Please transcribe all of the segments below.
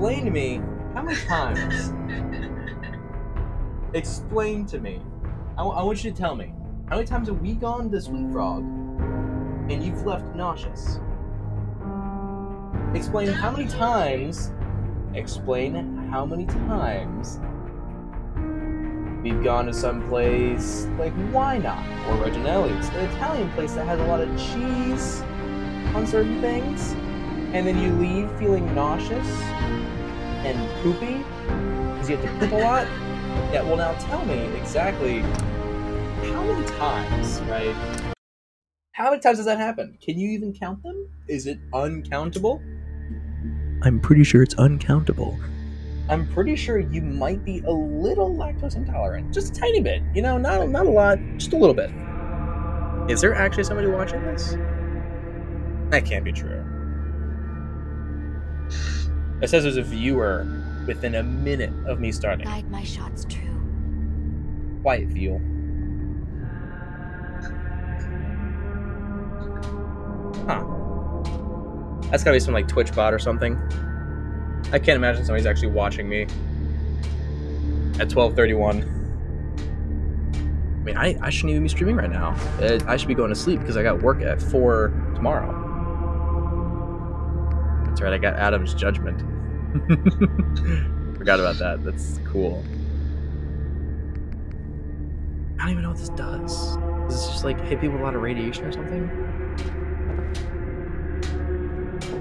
explain to me how many times. Explain to me. I want you to tell me how many times have we gone to Sweet Frog, and you've left nauseous. Explain how many times. Explain how many times we've gone to some place like Why Not or Reginelli's, an Italian place that has a lot of cheese on certain things, and then you leave feeling nauseous and poopy because you have to poop a lot. Yeah, well now tell me exactly how many times, right? How many times does that happen? Can you even count them? Is it uncountable? I'm pretty sure it's uncountable. I'm pretty sure you might be a little lactose intolerant. Just a tiny bit. You know, not a lot, just a little bit. Is there actually somebody watching this? That can't be true. It says there's a viewer within a minute of me starting. Guide my shots true. Quiet, Fuel. Huh. That's gotta be some like Twitch bot or something. I can't imagine somebody's actually watching me at 12:31. I mean, I shouldn't even be streaming right now. I should be going to sleep because I got work at 4 tomorrow. That's right, I got Adam's Judgment. Forgot about that. That's cool. I don't even know what this does. Does this just like hit people with a lot of radiation or something?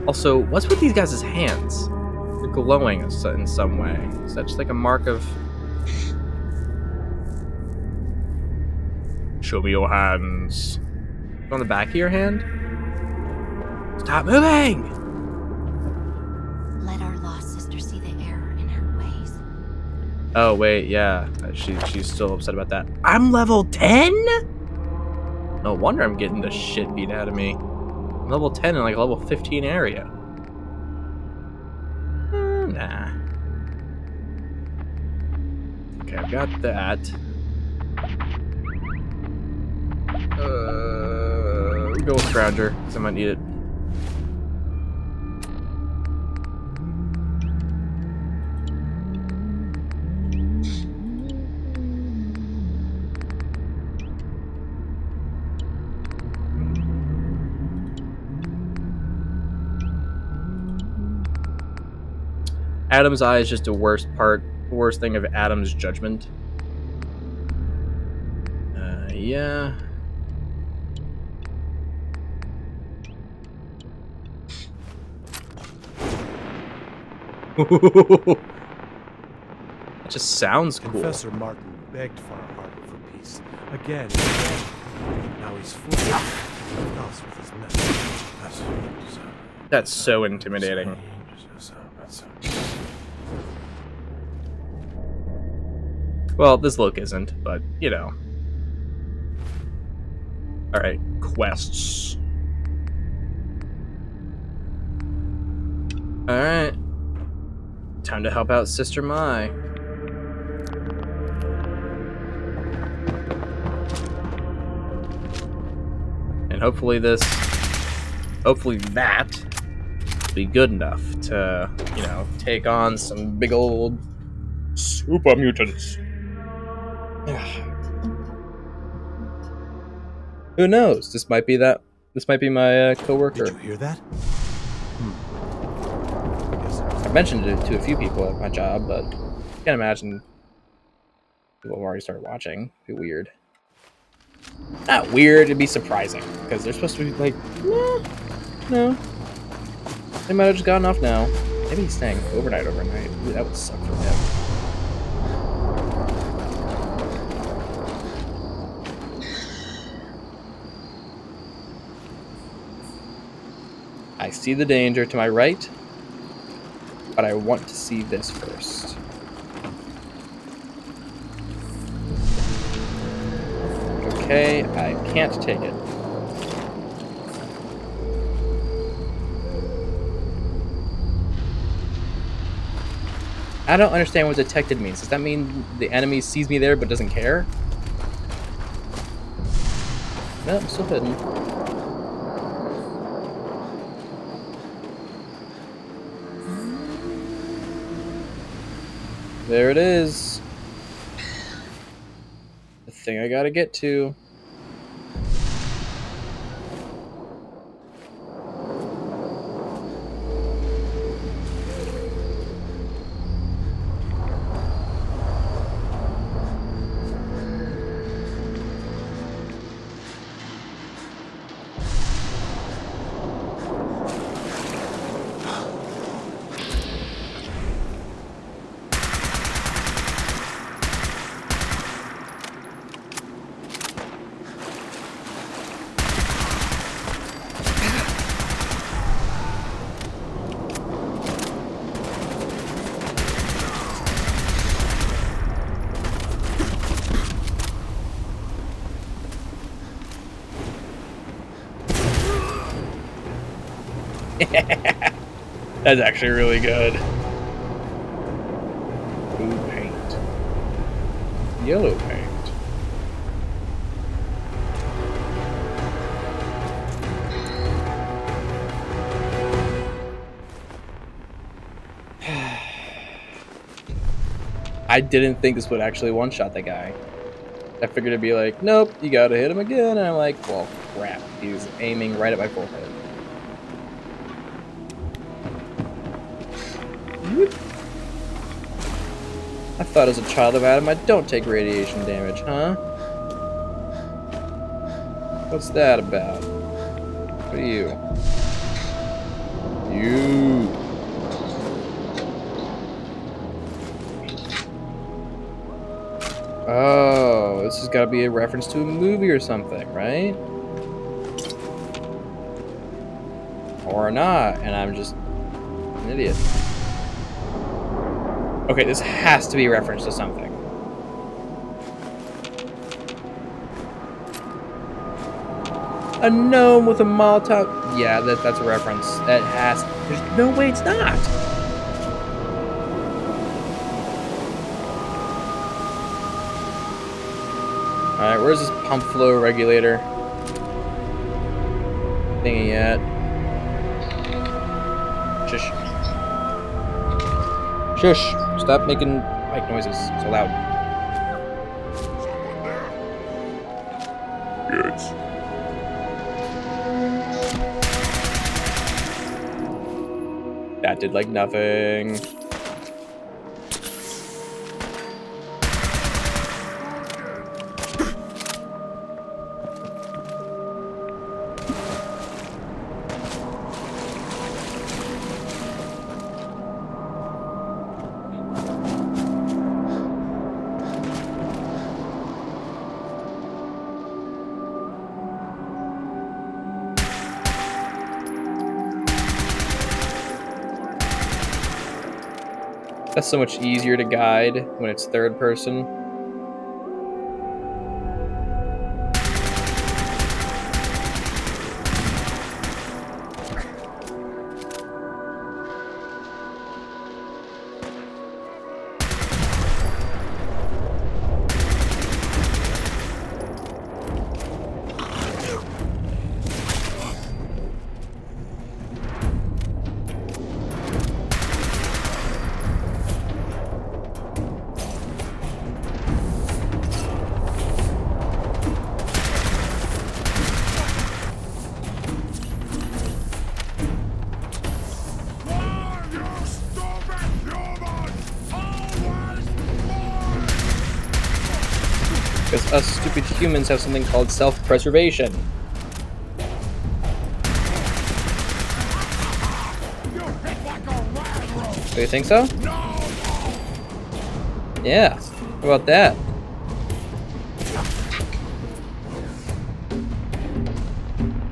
Also, what's with these guys' hands? They're glowing in some way. Is that just like a mark of... Show me your hands. On the back of your hand? Stop moving! Let our lost sister see the error in her ways. Oh, wait, yeah. She's still upset about that. I'm level 10? No wonder I'm getting the shit beat out of me. I'm level 10 in like a level 15 area. Nah. Okay, I've got that. Go with Scrounger, because I might need it. Adam's eye is just the worst thing of Adam's Judgment. Yeah. It just sounds cool. Professor Martin begged for our heart for peace. Again and again. Now he's fooling us with his message. That's so intimidating. Well, this look isn't, but, you know. Alright, quests. Alright. Time to help out Sister Mai. And hopefully that will be good enough to, you know, take on some big old super mutants. Who knows? This might be my coworker. Did you hear that? I mentioned it to a few people at my job, but I can't imagine people have already started watching. It'd be weird. Not weird, it'd be surprising. Because they're supposed to be like, no. They might have just gotten off now. Maybe he's staying overnight. Ooh, that would suck for him. I see the danger to my right, but I want to see this first. Okay, I can't take it. I don't understand what detected means. Does that mean the enemy sees me there but doesn't care? No, I'm still hidden. There it is. The thing I gotta get to. That's actually really good. Blue paint. Yellow paint. I didn't think this would actually one-shot the guy. I figured it'd be like, nope, you gotta hit him again. And I'm like, well, crap. He's aiming right at my forehead. Whoop. I thought as a child of Adam I don't take radiation damage, huh? What's that about? What are you? You. Oh, this has got to be a reference to a movie or something, right? Or not, and I'm just an idiot. Okay, this has to be a reference to something. A gnome with a Molotov. Yeah, that's a reference. That has. There's no way it's not. Alright, where's this pump flow regulator thingy at? Shush. Shush. Stop making mic noises so loud. Yes. That did like nothing. That's so much easier to guide when it's third person. Because us stupid humans have something called self-preservation. Do you think so? Yeah. How about that?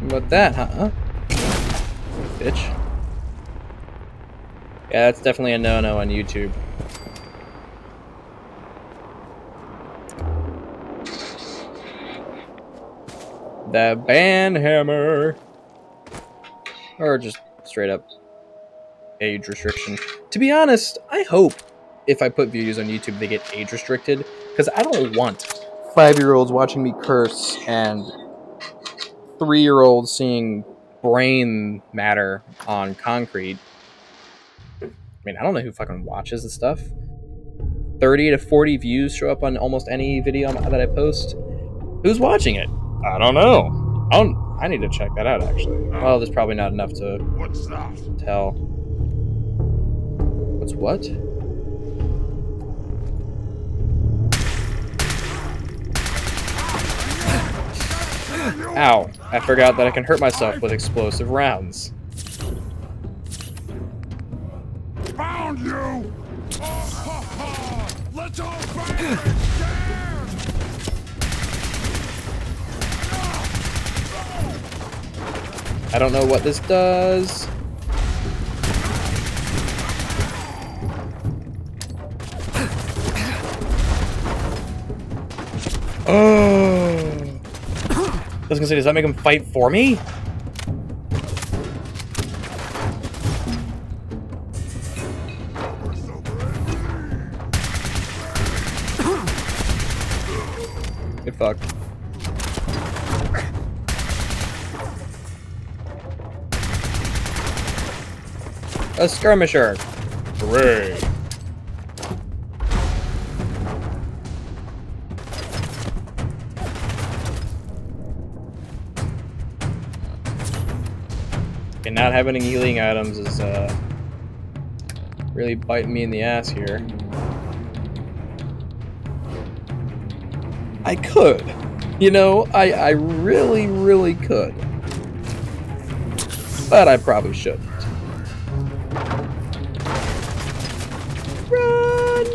How about that, huh? Bitch. Yeah, that's definitely a no-no on YouTube. The band hammer. Or just straight up age restriction. To be honest, I hope if I put videos on YouTube they get age restricted, because I don't want 5-year-olds watching me curse and 3-year-olds seeing brain matter on concrete. I mean, I don't know who fucking watches this stuff. 30 to 40 views show up on almost any video that I post. Who's watching it? I don't know. I need to check that out, actually. Well, there's probably not enough to tell. What's what? Ow. I forgot that I can hurt myself with explosive rounds. Found you! Let's all fight! I don't know what this does. Oh. I was gonna say, does that make him fight for me? Good fuck. A skirmisher. Hooray. And not having any healing items is really biting me in the ass here. I could. You know, I really, really could. But I probably shouldn't. Run!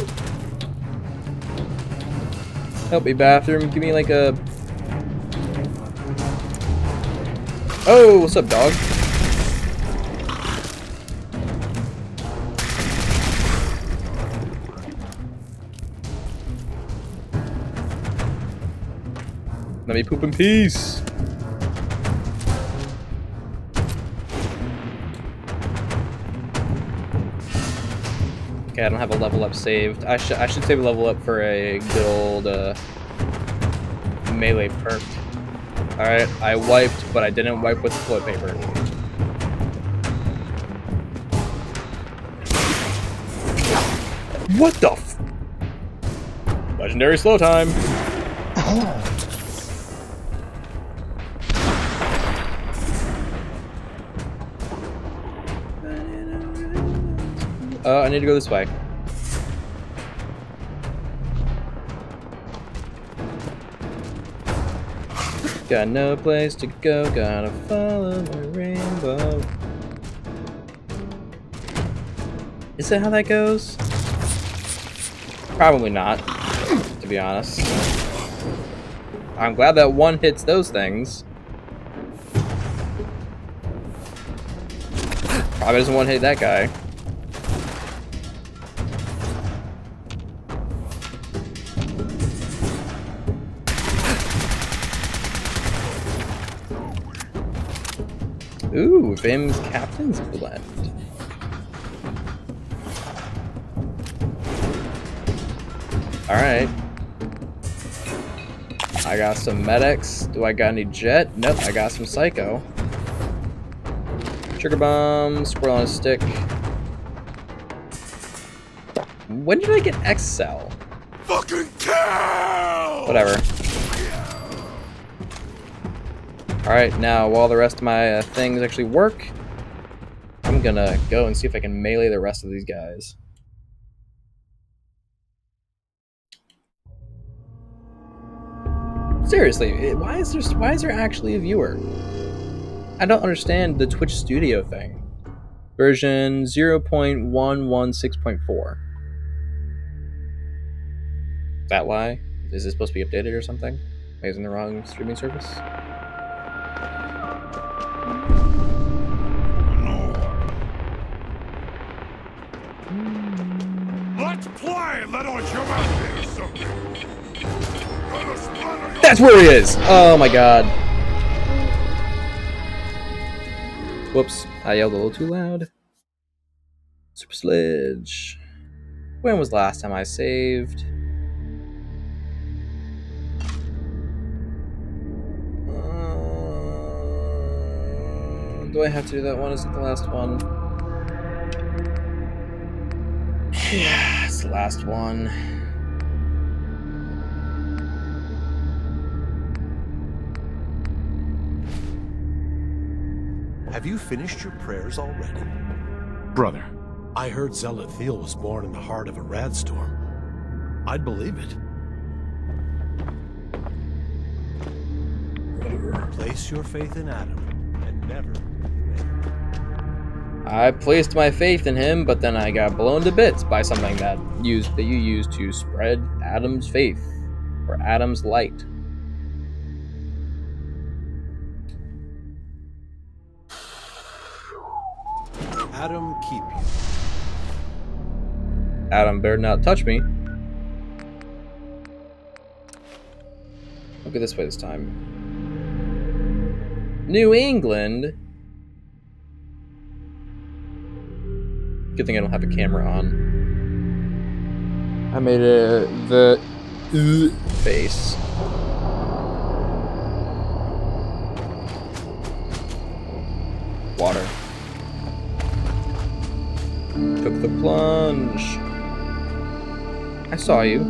Help me, bathroom. Give me like a... Oh, what's up, dog? Let me poop in peace. Okay, I don't have a level up saved. I should save a level up for a good old melee perk. Alright, I wiped, but I didn't wipe with toilet paper. What the f- Legendary slow time! I need to go this way. Got no place to go, gotta follow my rainbow. Is that how that goes? Probably not, to be honest. I'm glad that one hits those things. Probably doesn't want to hit that guy. Ooh, Vim's Captain's Blend. Alright. I got some medics. Do I got any jet? Nope, I got some psycho. Sugar bomb, squirrel on a stick. When did I get X-Cell? Fucking kill! Whatever. Alright, now while the rest of my things actually work, I'm gonna go and see if I can melee the rest of these guys. Seriously, why is there actually a viewer? I don't understand the Twitch Studio thing. Version 0.116.4. Is that why? Is this supposed to be updated or something? Am I using the wrong streaming service? Let's play, little human! That's where he is! Oh my god. Whoops, I yelled a little too loud. Super Sledge. When was the last time I saved? Do I have to do that one? Is it the last one? Yeah, it's the last one. Have you finished your prayers already? Brother. I heard Zelathiel was born in the heart of a radstorm. I'd believe it. Place your faith in Adam and never in I placed my faith in him, but then I got blown to bits by something that you use to spread Adam's faith or Adam's light. Adam keep you. Adam better not touch me. Look at this way this time. New England. Good thing I don't have a camera on. I made the face. Water. Took the plunge. I saw you.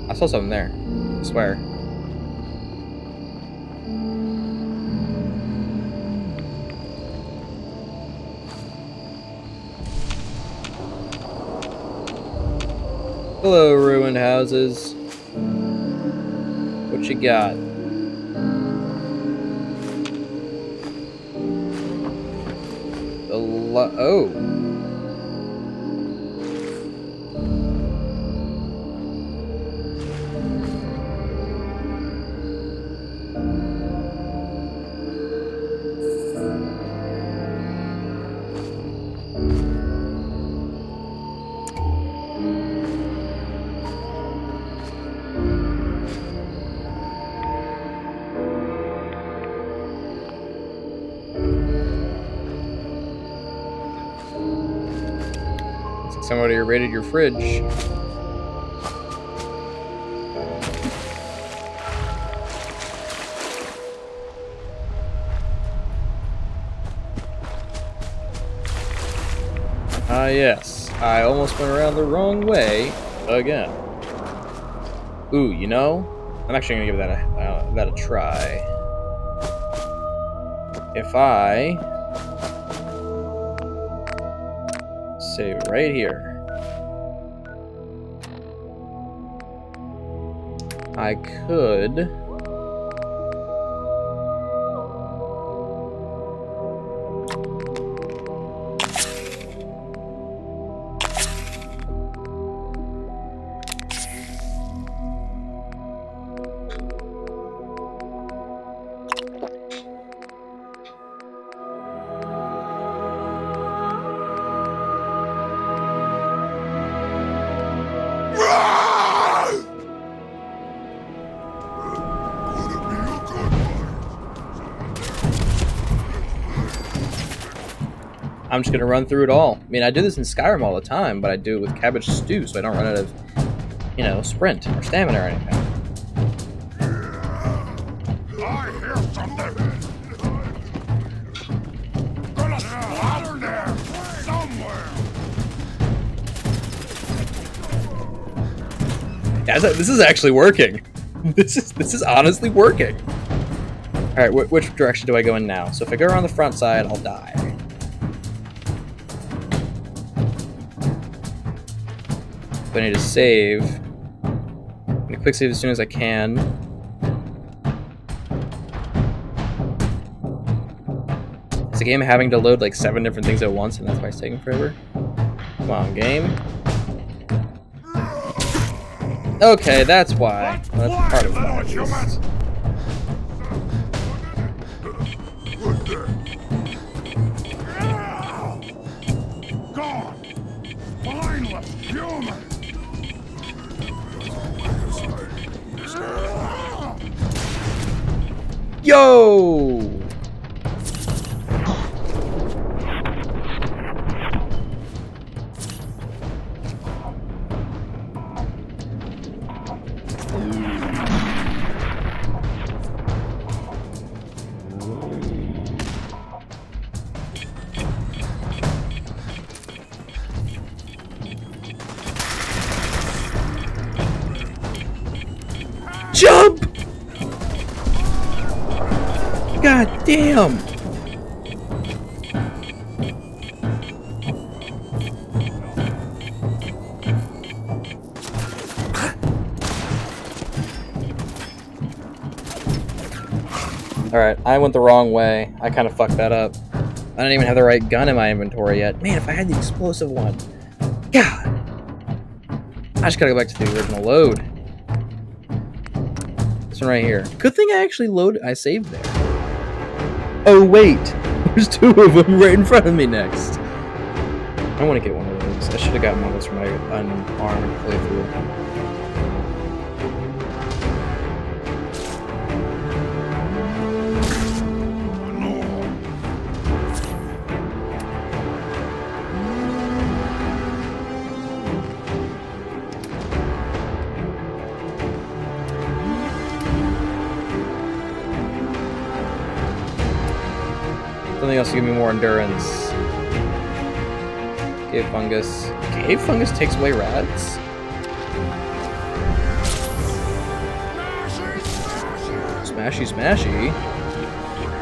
I saw something there. I swear. Hello, ruined houses. What you got? Oh. Somebody raided your fridge. Ah, yes. I almost went around the wrong way again. Ooh, you know, I'm actually gonna give that a try. If I save right here, I could I'm just gonna run through it all. I mean, I do this in Skyrim all the time, but I do it with cabbage stew, so I don't run out of, you know, sprint or stamina or anything. I hear something. Gonna louder there somewhere. Yeah, this is actually working. This is honestly working. All right, which direction do I go in now? So if I go around the front side, I'll die. I need to save. I'm gonna quick save as soon as I can. Is the game having to load like 7 different things at once, and that's why it's taking forever? Come on, game. Okay, that's why. Well, that's part of why. Gone. Mindless human. Yo! Jump! God damn! Alright, I went the wrong way. I kind of fucked that up. I don't even have the right gun in my inventory yet. Man, if I had the explosive one. God! I just gotta go back to the original load. This one right here. Good thing I actually loaded. I saved there. Oh, wait! There's two of them right in front of me next. I want to get one of those. I should have gotten one of those for my unarmed playthrough. Something else to give me more endurance. Cave fungus. Cave fungus takes away rats? Smashy smashy?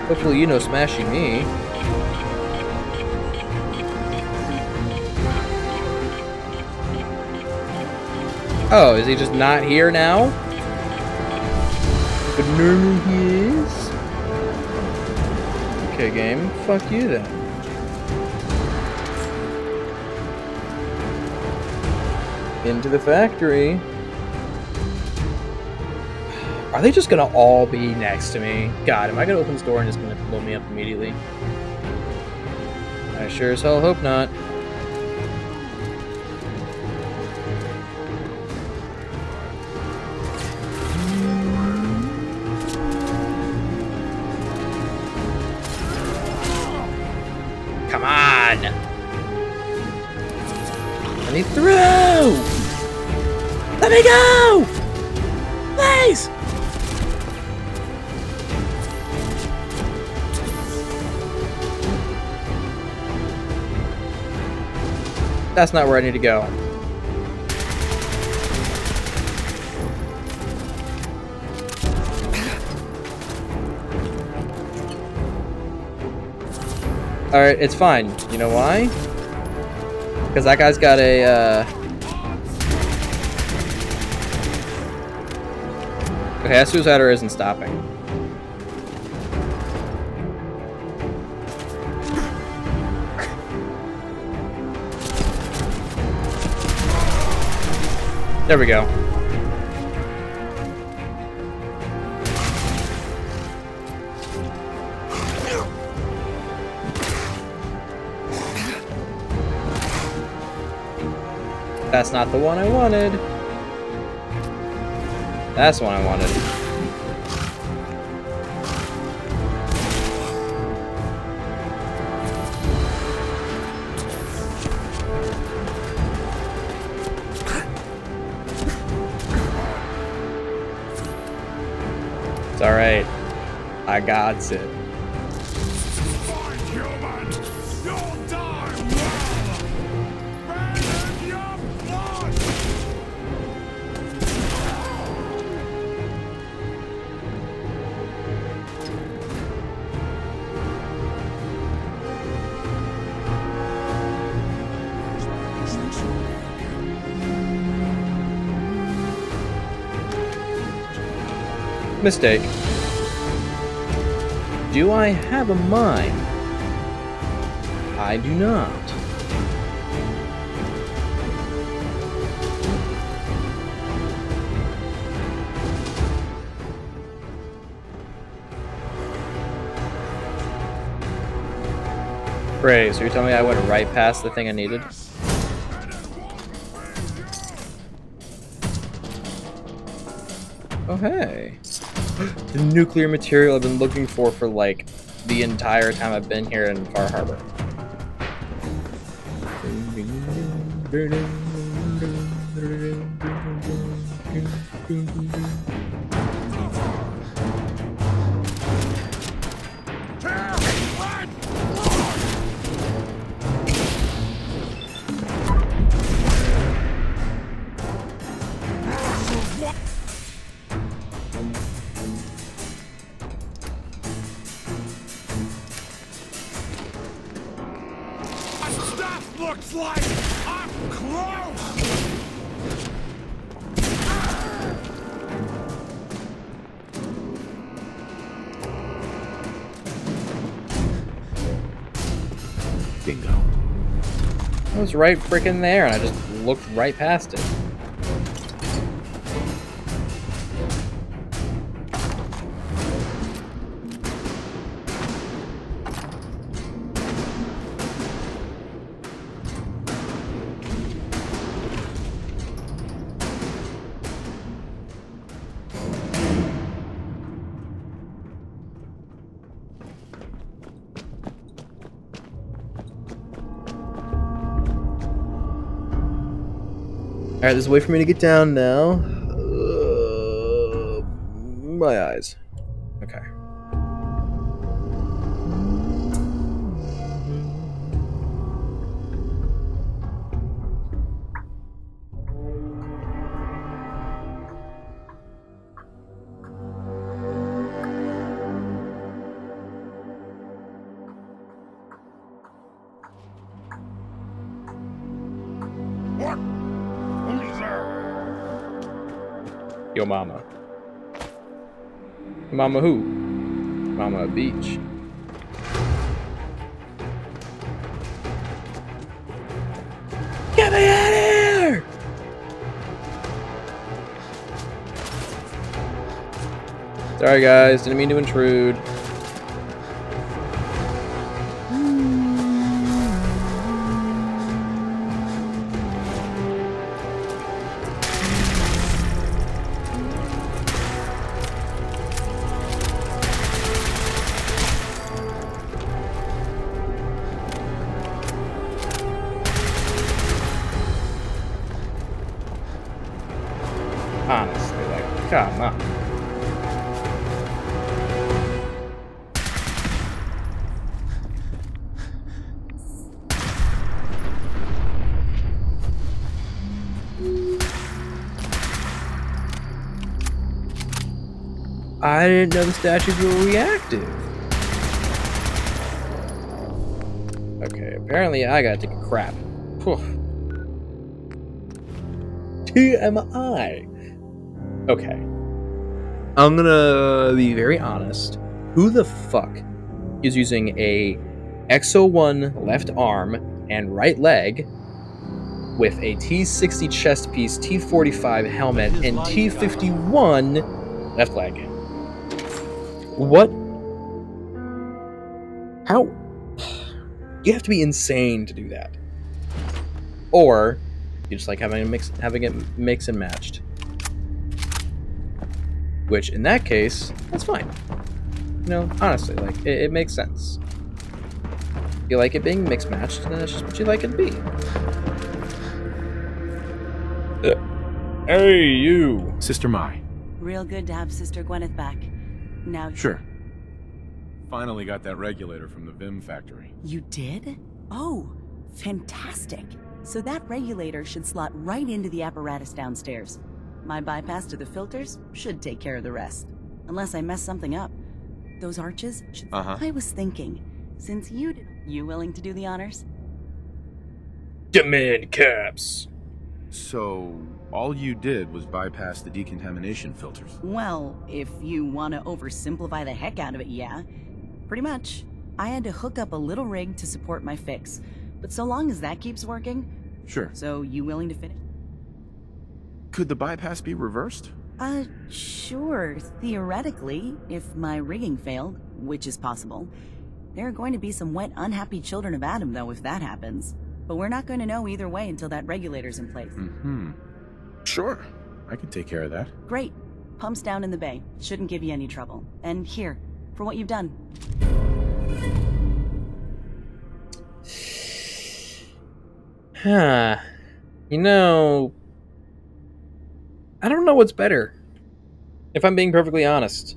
Hopefully you know smashy me. Oh, is he just not here now? But normally he is? Okay, game. Fuck you then. Into the factory. Are they just gonna all be next to me? God, am I gonna open this door and it's gonna blow me up immediately? I sure as hell hope not. Come on! Let me through! Let me go! Please! That's not where I need to go. Alright, it's fine. You know why? Because that guy's got a, Okay, that suicider isn't stopping. There we go. That's not the one I wanted. That's the one I wanted. It's alright. I got it. Fine, human! You'll die well! Bathe in your blood! Mistake. Do I have a mind? I do not. Great, so you're telling me I went right past the thing I needed? Oh, hey. The nuclear material I've been looking for like the entire time I've been here in Far Harbor. Death looks like up close! Bingo. It was right freaking there, and I just looked right past it. Alright, there's a way for me to get down now. My eyes. Okay. What? Who's there? Yo mama. Mama who? Mama Beach. Get me out of here! Sorry guys, didn't mean to intrude. Honestly, like, come on. I didn't know the statues were reactive. Okay, apparently I gotta take a crap. Whew. TMI. Okay. I'm gonna be very honest. Who the fuck is using a X01 left arm and right leg with a T60 chest piece, T45 helmet, and T51 left leg? What? How? You have to be insane to do that. Or you just like having it mix and matched. Which, in that case, that's fine. You know, honestly, like, it makes sense. If you like it being mixed matched, then that's just what you like it to be. Hey, you! Sister Mai. Real good to have Sister Gwyneth back. Now... Sure. Finally got that regulator from the Vim factory. You did? Oh, fantastic. So that regulator should slot right into the apparatus downstairs. My bypass to the filters should take care of the rest. Unless I mess something up. Those arches should... I was thinking, since you willing to do the honors? Demand caps! So, all you did was bypass the decontamination filters? Well, if you want to oversimplify the heck out of it, yeah. Pretty much. I had to hook up a little rig to support my fix. But so long as that keeps working... Sure. So, you willing to finish? Could the bypass be reversed? Sure, theoretically, if my rigging failed, which is possible. There are going to be some wet, unhappy children of Adam, though, if that happens. But we're not going to know either way until that regulator's in place. Sure. I can take care of that. Great. Pumps down in the bay. Shouldn't give you any trouble. And here, for what you've done. Huh. You know... I don't know what's better. If I'm being perfectly honest.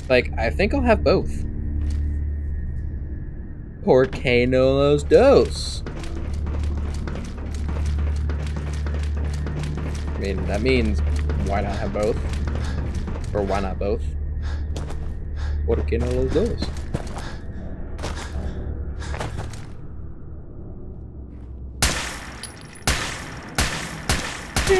Like, I think I'll have both. Por que no los dos? I mean, that means, why not have both? Or why not both? Por que no los dos? I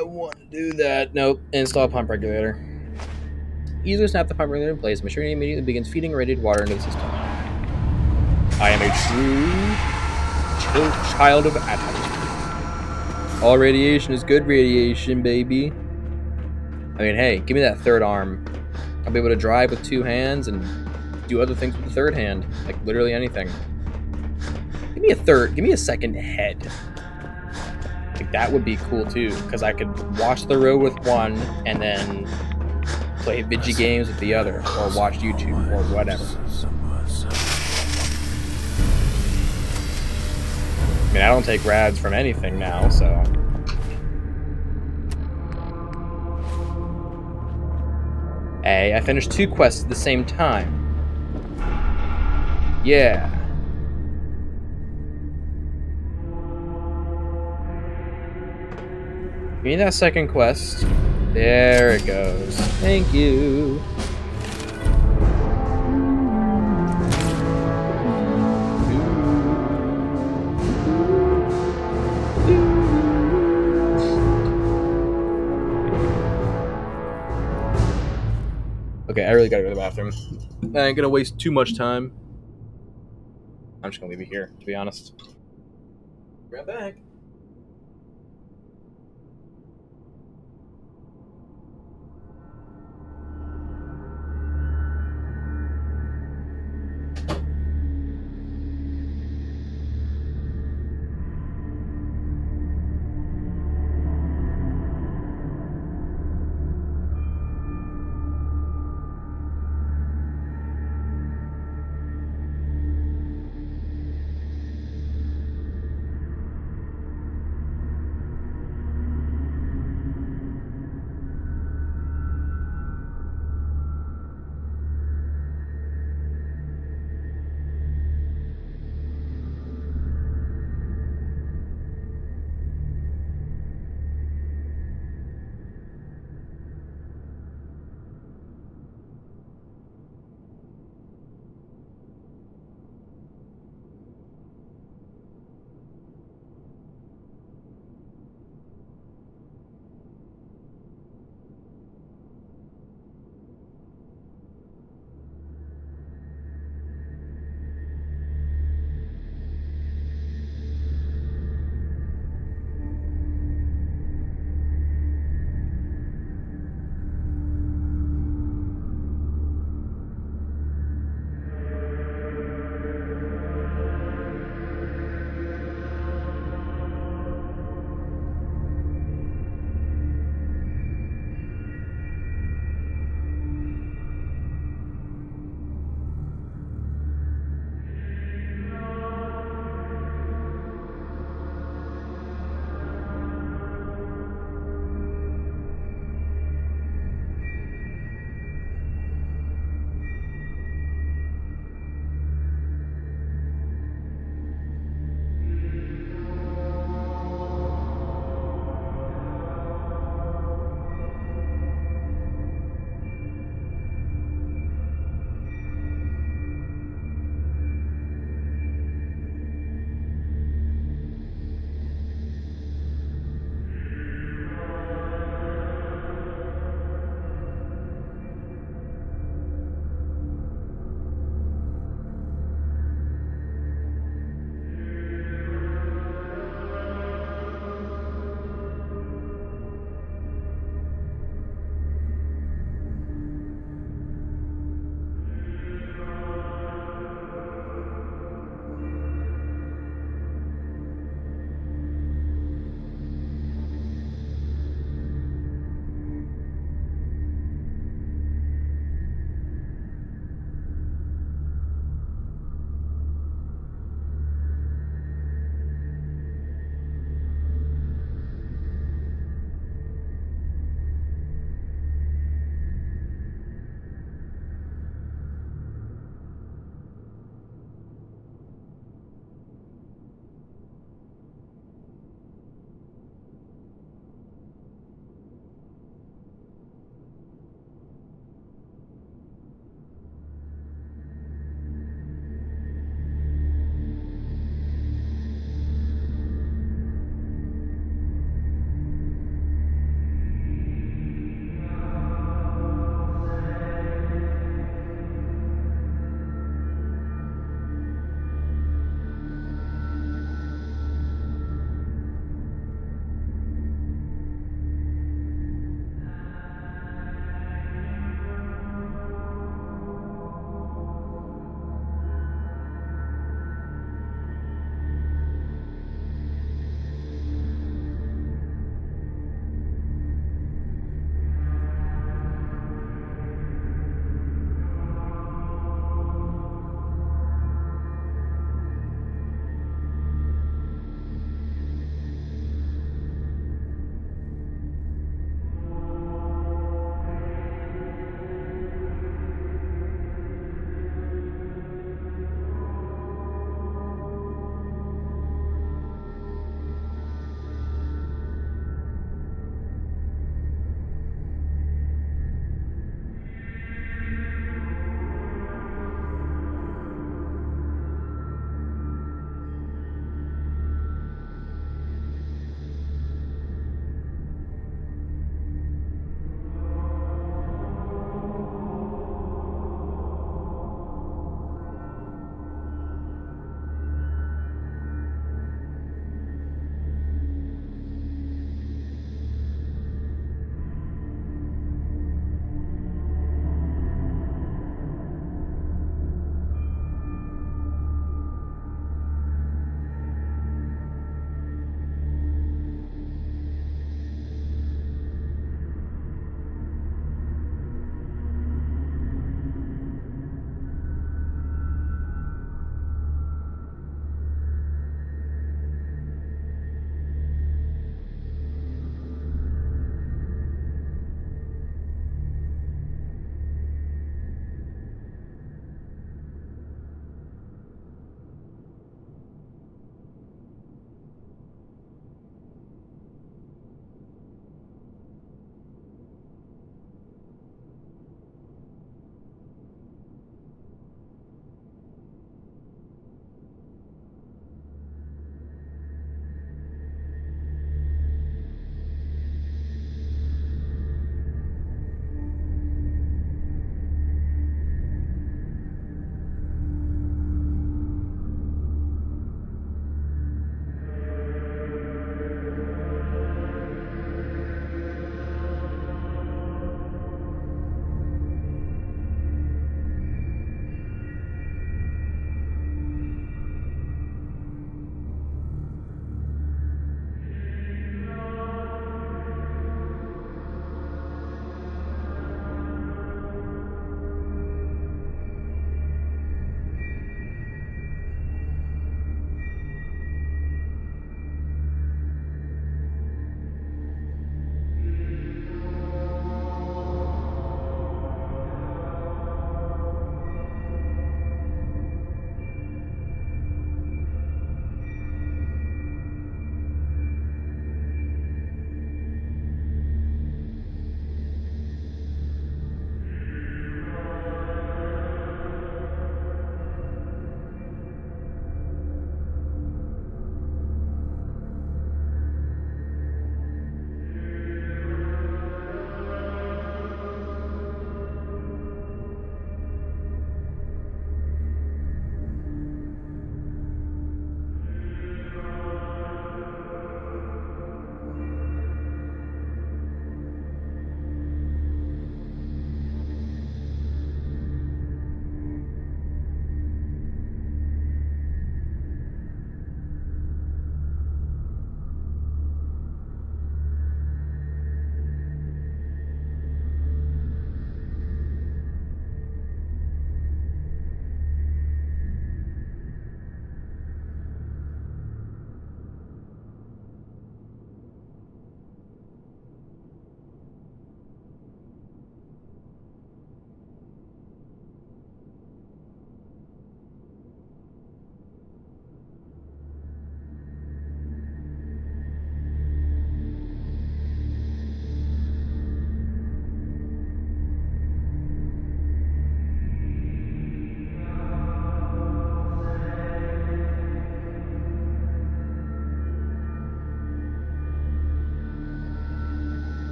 want to do that. Nope. Install pump regulator. Easily snap the pump regulator in place. Machinery immediately begins feeding irradiated water into the system. I am a true child of Atom. All radiation is good radiation, baby. I mean, hey, give me that third arm. I'll be able to drive with 2 hands and do other things with the third hand. Like, literally anything. Give me a second head. Like, that would be cool, too. Because I could watch the road with one, and then play video games with the other. Or watch YouTube, or whatever. I mean, I don't take rads from anything now, so... Hey, I finished 2 quests at the same time. Yeah. Give me that second quest. There it goes. Thank you. Okay, I really gotta go to the bathroom. I ain't gonna waste too much time. I'm just gonna leave it here, to be honest. Right back.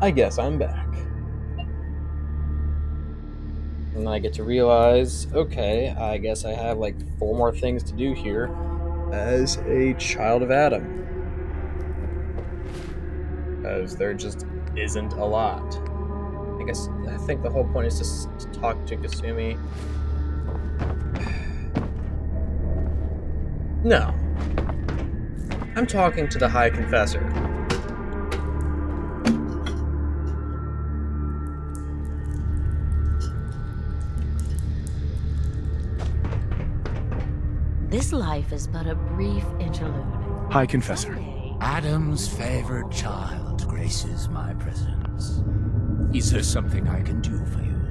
I guess I'm back. And then I get to realize, okay, I guess I have like 4 more things to do here as a child of Adam. Because there just isn't a lot. I think the whole point is just to talk to Kasumi. No. I'm talking to the High Confessor. This life is but a brief interlude. High Confessor. Someday, Adam's favored child graces my presence. Is there something I can do for you?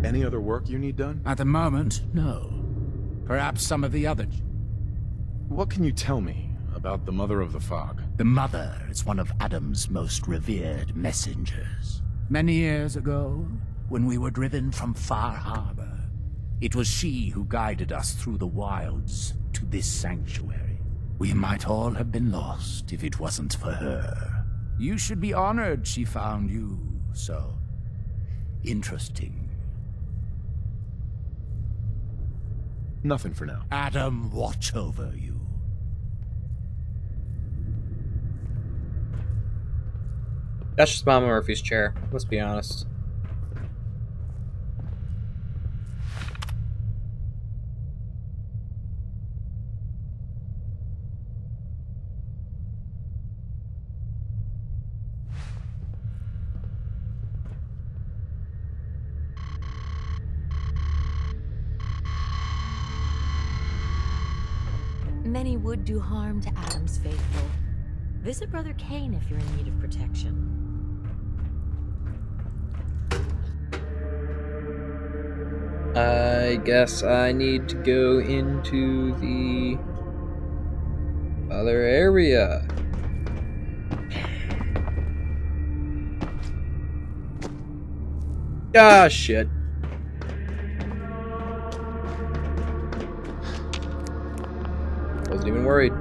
Any other work you need done? At the moment, no. Perhaps some of the other... What can you tell me about the Mother of the Fog? The Mother is one of Adam's most revered messengers. Many years ago, when we were driven from Far Harbor, it was she who guided us through the wilds to this sanctuary. We might all have been lost if it wasn't for her. You should be honored she found you so interesting. Nothing for now. Adam, watch over you. That's just Mama Murphy's chair, let's be honest. many would do harm to Adam's faithful. Visit Brother Cain if you're in need of protection. I guess I need to go into the other area. Ah, shit. Wasn't even worried.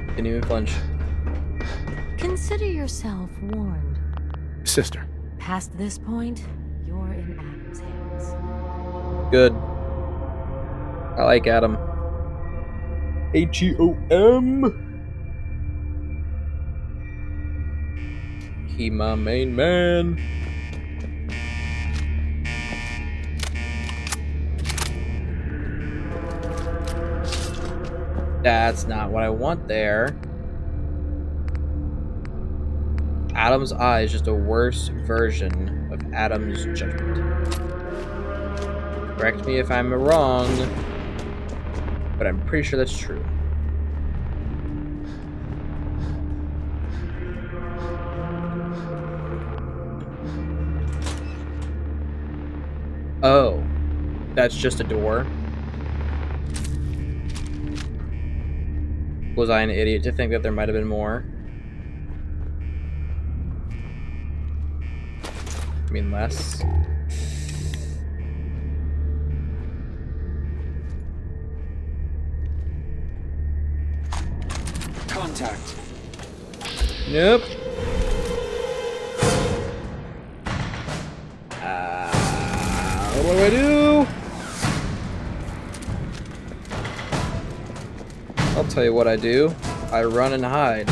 Didn't even flinch. Consider yourself warned. Sister. Past this point, you're in Adam's hands. Good. I like Adam. H-E-O-M. He my main man. That's not what I want there. Adam's eye is just a worse version of Adam's judgment. Correct me if I'm wrong, but I'm pretty sure that's true. Oh, that's just a door. Was I an idiot to think that there might have been more? I mean, less. Contact. Nope. What do I do? I'll tell you what I do. I run and hide.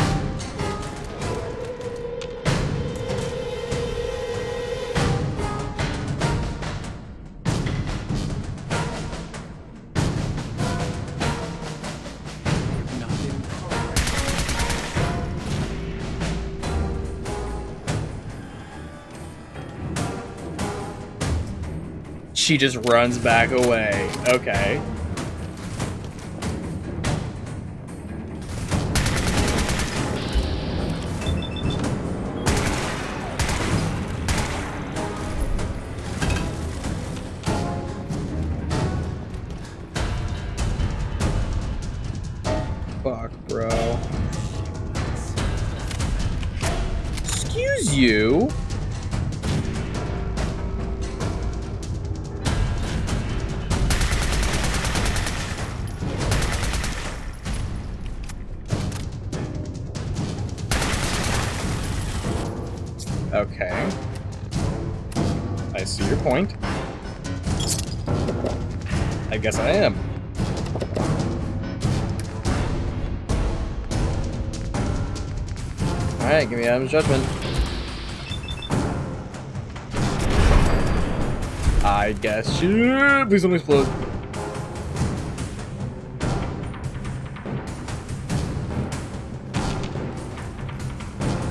She just runs back away. Okay. Fuck, bro. Excuse you? Okay. I see your point. I guess I am. Alright, give me Adam's judgment. I guess you. Please don't explode.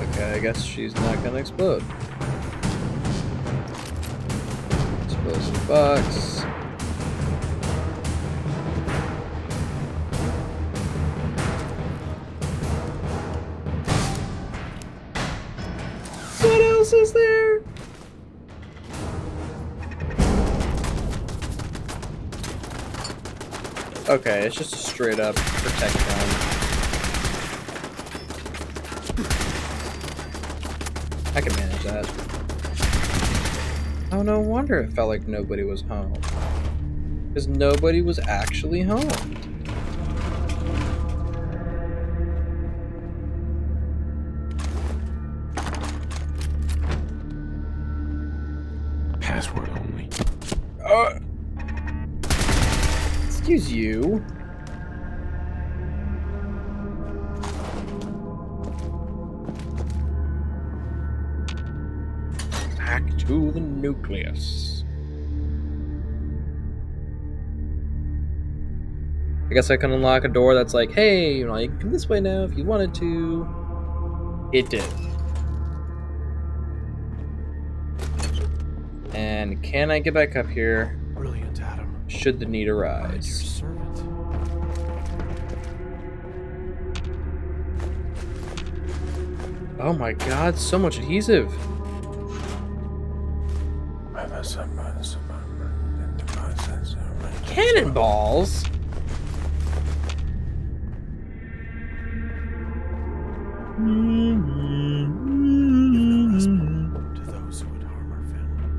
Okay, I guess she's not gonna explode. Explosive box. What else is there? Okay, it's just a straight up protect gun. I can manage that. Oh, no wonder it felt like nobody was home. Because nobody was actually home. Password only. Excuse you. Back to the nucleus. I guess I can unlock a door that's like, hey, you know, you can come this way now if you wanted to. It did. And can I get back up here? Brilliant, Adam. Should the need I'm your arise? servant. Oh my god, so much adhesive. Cannonballs? To those who would harm our family.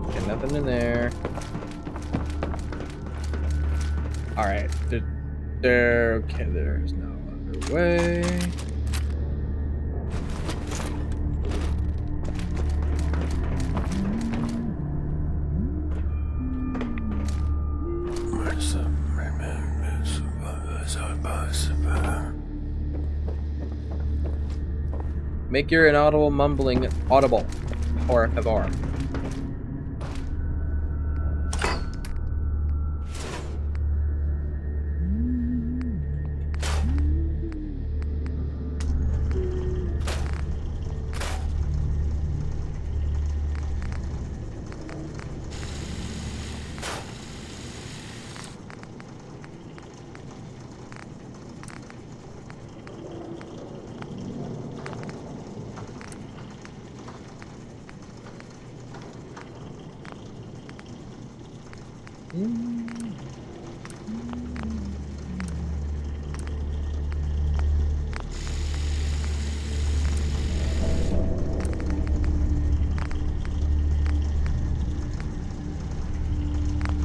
Okay, nothing in there. Alright, okay, there's no other way. Make your inaudible mumbling audible, or favor.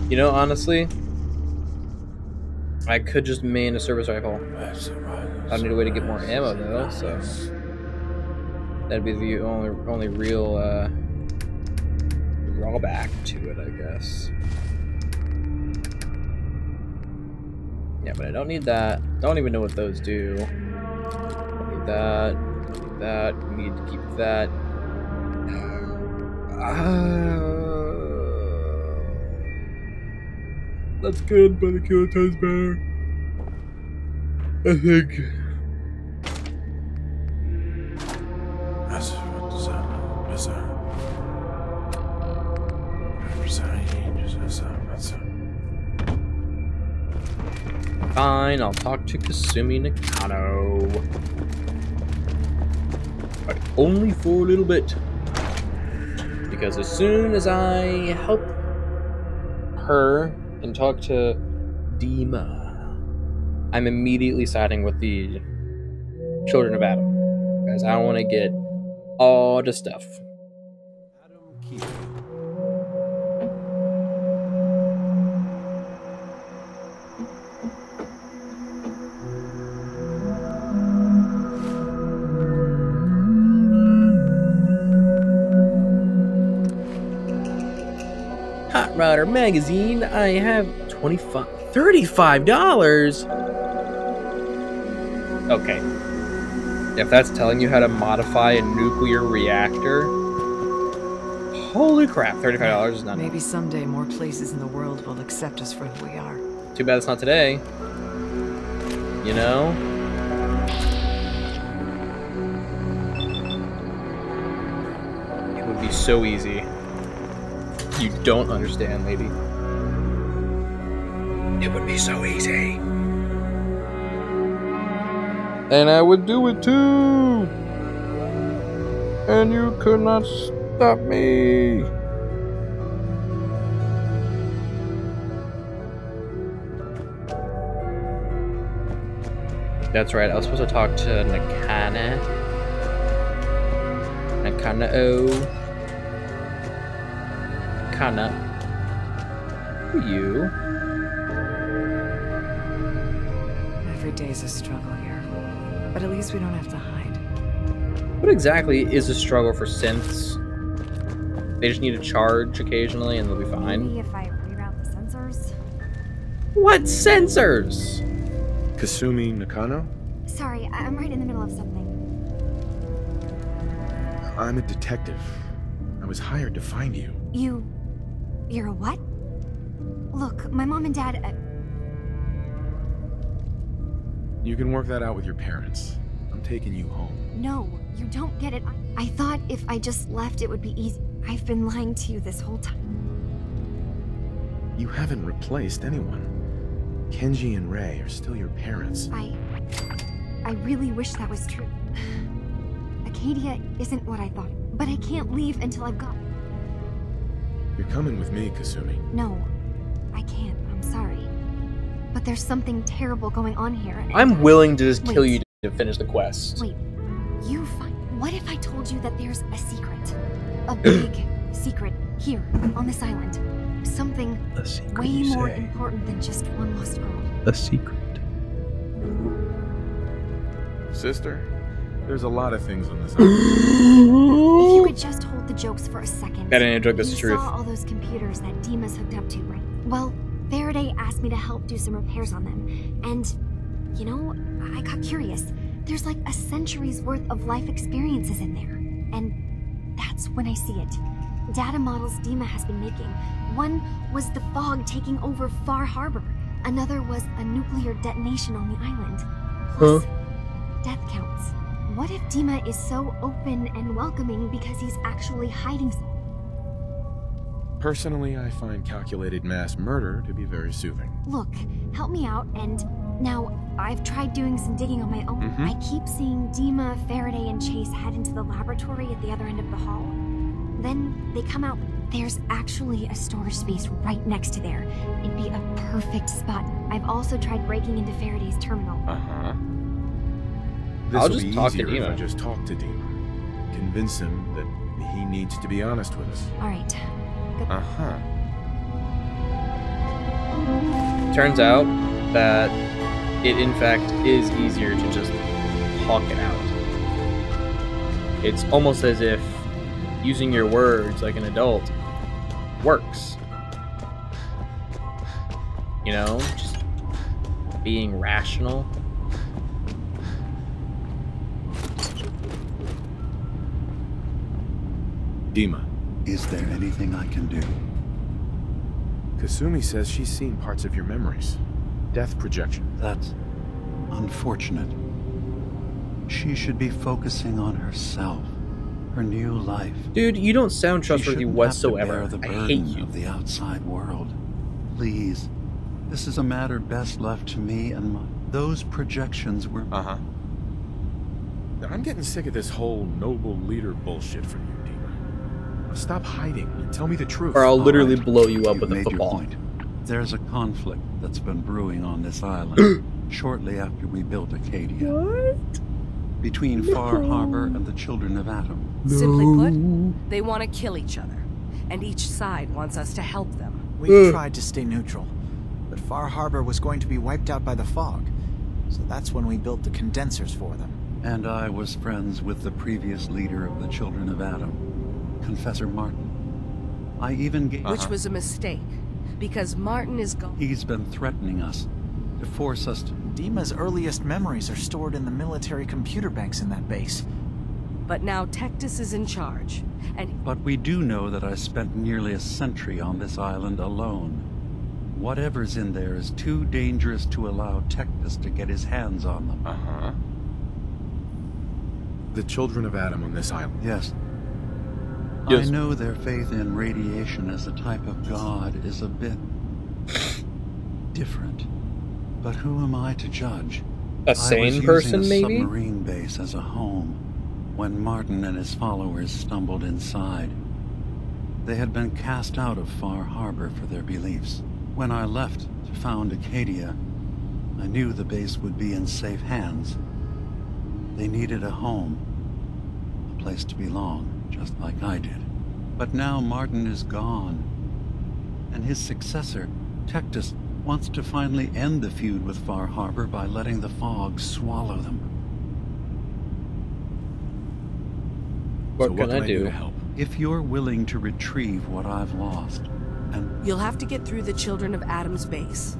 You know, honestly, I could just main a service rifle. I need a way to get more ammo though, so that'd be the only real drawback to it, I guess. Yeah, but I don't need that. Don't even know what those do. Don't need that. Don't need that. We need to keep that. That's good, but a kiloton's better. I think. Fine, I'll talk to Kasumi Nakano. But only for a little bit. Because as soon as I help her and talk to Dima, I'm immediately siding with the Children of Adam. Because I want to get all the stuff. Adam, keep. Rider magazine. I have $35. Okay. If that's telling you how to modify a nuclear reactor, holy crap, $35 is not Maybe someday more places in the world will accept us for who we are. too bad it's not today. You know? It would be so easy. You don't understand, lady. It would be so easy. And I would do it too. And you could not stop me. That's right, I was supposed to talk to Nakana. Nakana-o. Nakana. Who are you? Every day's a struggle here. But at least we don't have to hide. What exactly is a struggle for synths? They just need to charge occasionally and they'll be fine? Maybe if I reroute the sensors? What sensors? Kasumi Nakano? Sorry, I'm right in the middle of something. I'm a detective. I was hired to find you. You're a what? Look, my mom and dad... You can work that out with your parents. I'm taking you home. No, you don't get it. I thought if I just left it would be easy. I've been lying to you this whole time. You haven't replaced anyone. Kenji and Rei are still your parents. I really wish that was true. Acadia isn't what I thought, but I can't leave until I've got... You're coming with me, Kasumi. No, I can't. I'm sorry. But there's something terrible going on here. And I'm willing to just kill you to finish the quest. Wait, what if I told you that there's a secret? A big secret here on this island. Something way more important than just one lost girl. A secret. Sister, there's a lot of things on this island. If you could just hold the jokes for a second. That didn't joke, that's the You truth. saw all those computers that Dima's hooked up to, right? Well, Faraday asked me to help do some repairs on them. And, you know, I got curious. There's like a century's worth of life experiences in there. And that's when I see it. Data models Dima has been making. One was the fog taking over Far Harbor. Another was a nuclear detonation on the island. Plus, death counts. What if Dima is so open and welcoming because he's actually hiding something? Personally, I find calculated mass murder to be very soothing. Look, help me out, and now I've tried doing some digging on my own. I keep seeing Dima, Faraday, and Chase head into the laboratory at the other end of the hall. Then they come out. There's actually a storage space right next to there. It'd be a perfect spot. I've also tried breaking into Faraday's terminal. I'll This'll just be talk to easier if Dima. I just talk to Dima. Convince him that he needs to be honest with us. All right. Turns out that it in fact is easier to just talk it out. It's almost as if using your words like an adult works. You know, just being rational. Dima. Is there anything I can do? Kasumi says she's seen parts of your memories. Death projection. That's unfortunate. She should be focusing on herself, her new life. Dude, you don't sound She trustworthy shouldn't whatsoever. have to bear the I hate burden you. of the outside world. Please, this is a matter best left to me and my... Those projections were... I'm getting sick of this whole noble leader bullshit from you, Dima. Stop hiding and tell me the truth. Or I'll All literally right. blow you up You've with a made your football. point. There's a conflict that's been brewing on this island shortly after we built Acadia. What? Between Far Harbor and the children of Atom. Simply put, they want to kill each other, and each side wants us to help them. We've tried to stay neutral, but Far Harbor was going to be wiped out by the fog, so that's when we built the condensers for them. And I was friends with the previous leader of the children of Atom, Confessor Martin. I even gave... Which was a mistake, because Martin is gone. He's been threatening us, to force us to... Dima's earliest memories are stored in the military computer banks in that base. But now Tectus is in charge, and... But we do know that I spent nearly a century on this island alone. Whatever's in there is too dangerous to allow Tectus to get his hands on them. Uh-huh. The children of Adam on this island. Yes. Yes. I know their faith in radiation as a type of god is a bit... different. But who am I to judge? A sane person, I was maybe? using a submarine base as a home when Martin and his followers stumbled inside. They had been cast out of Far Harbor for their beliefs. When I left to found Acadia, I knew the base would be in safe hands. They needed a home, a place to belong, just like I did. But now Martin is gone, and his successor, Tectus, wants to finally end the feud with Far Harbor by letting the fog swallow them. What can I do to help? If you're willing to retrieve what I've lost, and... You'll have to get through the Children of Adam's base.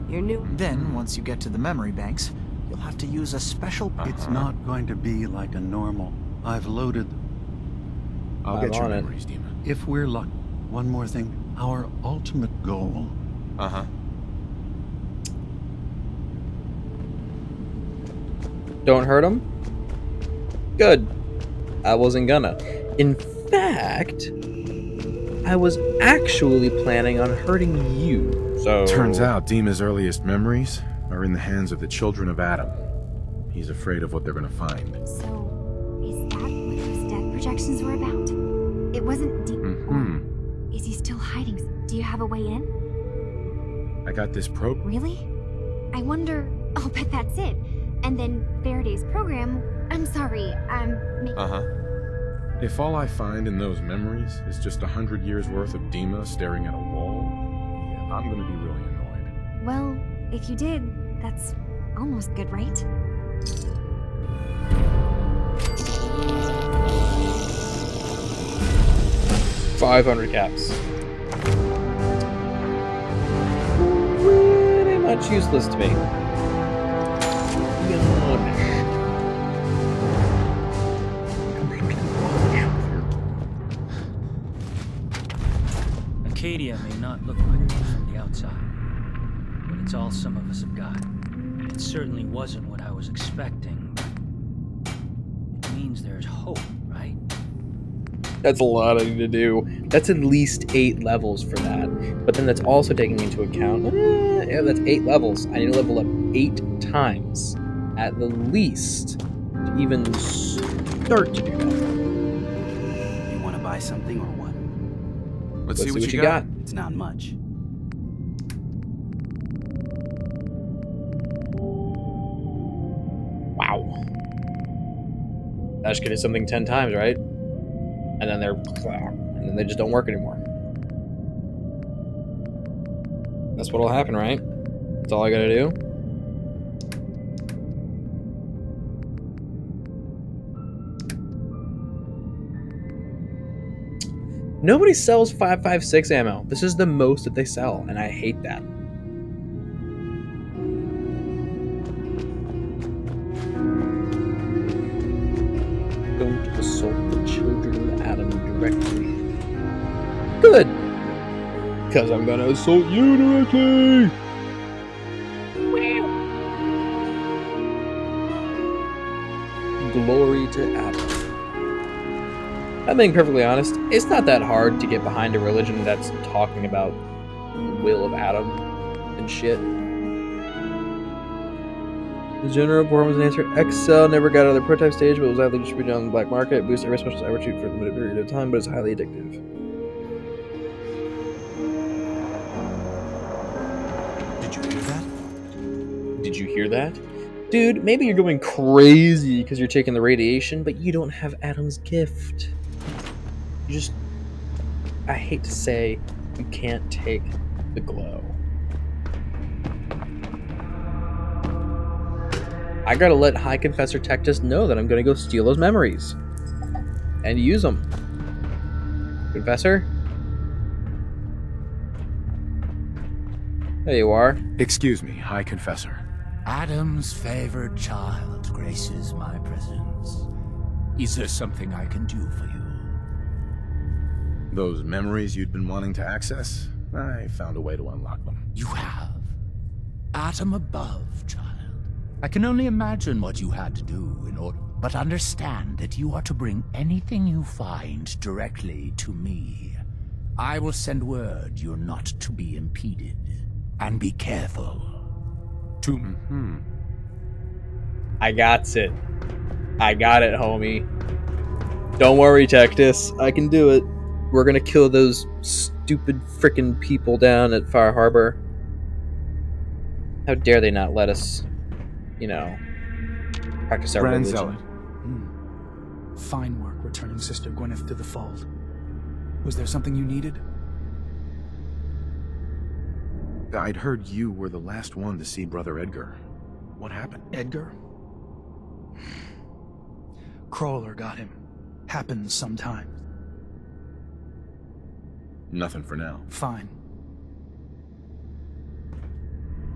You're new... Then, once you get to the memory banks, you'll have to use a special... It's not going to be like a normal... I've loaded... I'll get your memories, Dima. If we're lucky... One more thing. Our ultimate goal... Uh-huh. Don't hurt him? Good. I wasn't gonna. In fact, I was actually planning on hurting you, so... Turns out Dima's earliest memories are in the hands of the children of Adam. He's afraid of what they're gonna find. So, is that what those death projections were about? It wasn't deep. Mm-hmm. Is he still hiding? Do you have a way in? I got this program. Really? I wonder... I'll bet that's it. And then Faraday's program... I'm sorry, Uh-huh. If all I find in those memories is just 100 years worth of Dima staring at a wall, yeah, I'm gonna be really annoyed. Well, if you did, that's almost good, right? $500 caps. Pretty much useless to me. Acadia may not look like it from the outside, but it's all some of us have got. It certainly wasn't what I was expecting, but it means there's hope, right? That's a lot to do. That's at least 8 levels for that. But then that's also taking into account... yeah, that's 8 levels. I need to level up 8 times, at the least, to even start to do that. You want to buy something or what? Let's see what you got. It's not much. Wow. I just did something 10 times, right? And then they just don't work anymore. That's what'll happen, right? That's all I gotta do. Nobody sells 5.56 ammo. This is the most that they sell, and I hate that. Don't assault the children of Adam directly. Good! Because I'm gonna assault you directly! Glory to Adam. I'm being perfectly honest, it's not that hard to get behind a religion that's talking about the will of Adam and shit. The general performance enhancer Excel never got out of the prototype stage, but was widely distributed on the black market. Boosts every special ever shoot for a limited period of time, but it's highly addictive. Did you hear that? Did you hear that? Dude, maybe you're going crazy because you're taking the radiation, but you don't have Adam's gift. You just... I hate to say, you can't take the glow. I gotta let High Confessor Tectus know that I'm gonna go steal those memories. And use them. Confessor? There you are. Excuse me, High Confessor. Adam's favored child graces my presence. Is there something I can do for you? Those memories you'd been wanting to access? I found a way to unlock them. You have? Atom above, child. I can only imagine what you had to do in order... But understand that you are to bring anything you find directly to me. I will send word you're not to be impeded. And be careful. I got it. I got it, homie. Don't worry, Tectus. I can do it. We're gonna kill those stupid frickin' people down at Fire Harbor. How dare they not let us, you know, practice our Grand religion. Zealot. Fine work returning Sister Gwyneth to the fold. Was there something you needed? I'd heard you were the last one to see Brother Edgar. What happened? Edgar? Crawler got him. Happens sometimes. Nothing for now. Fine.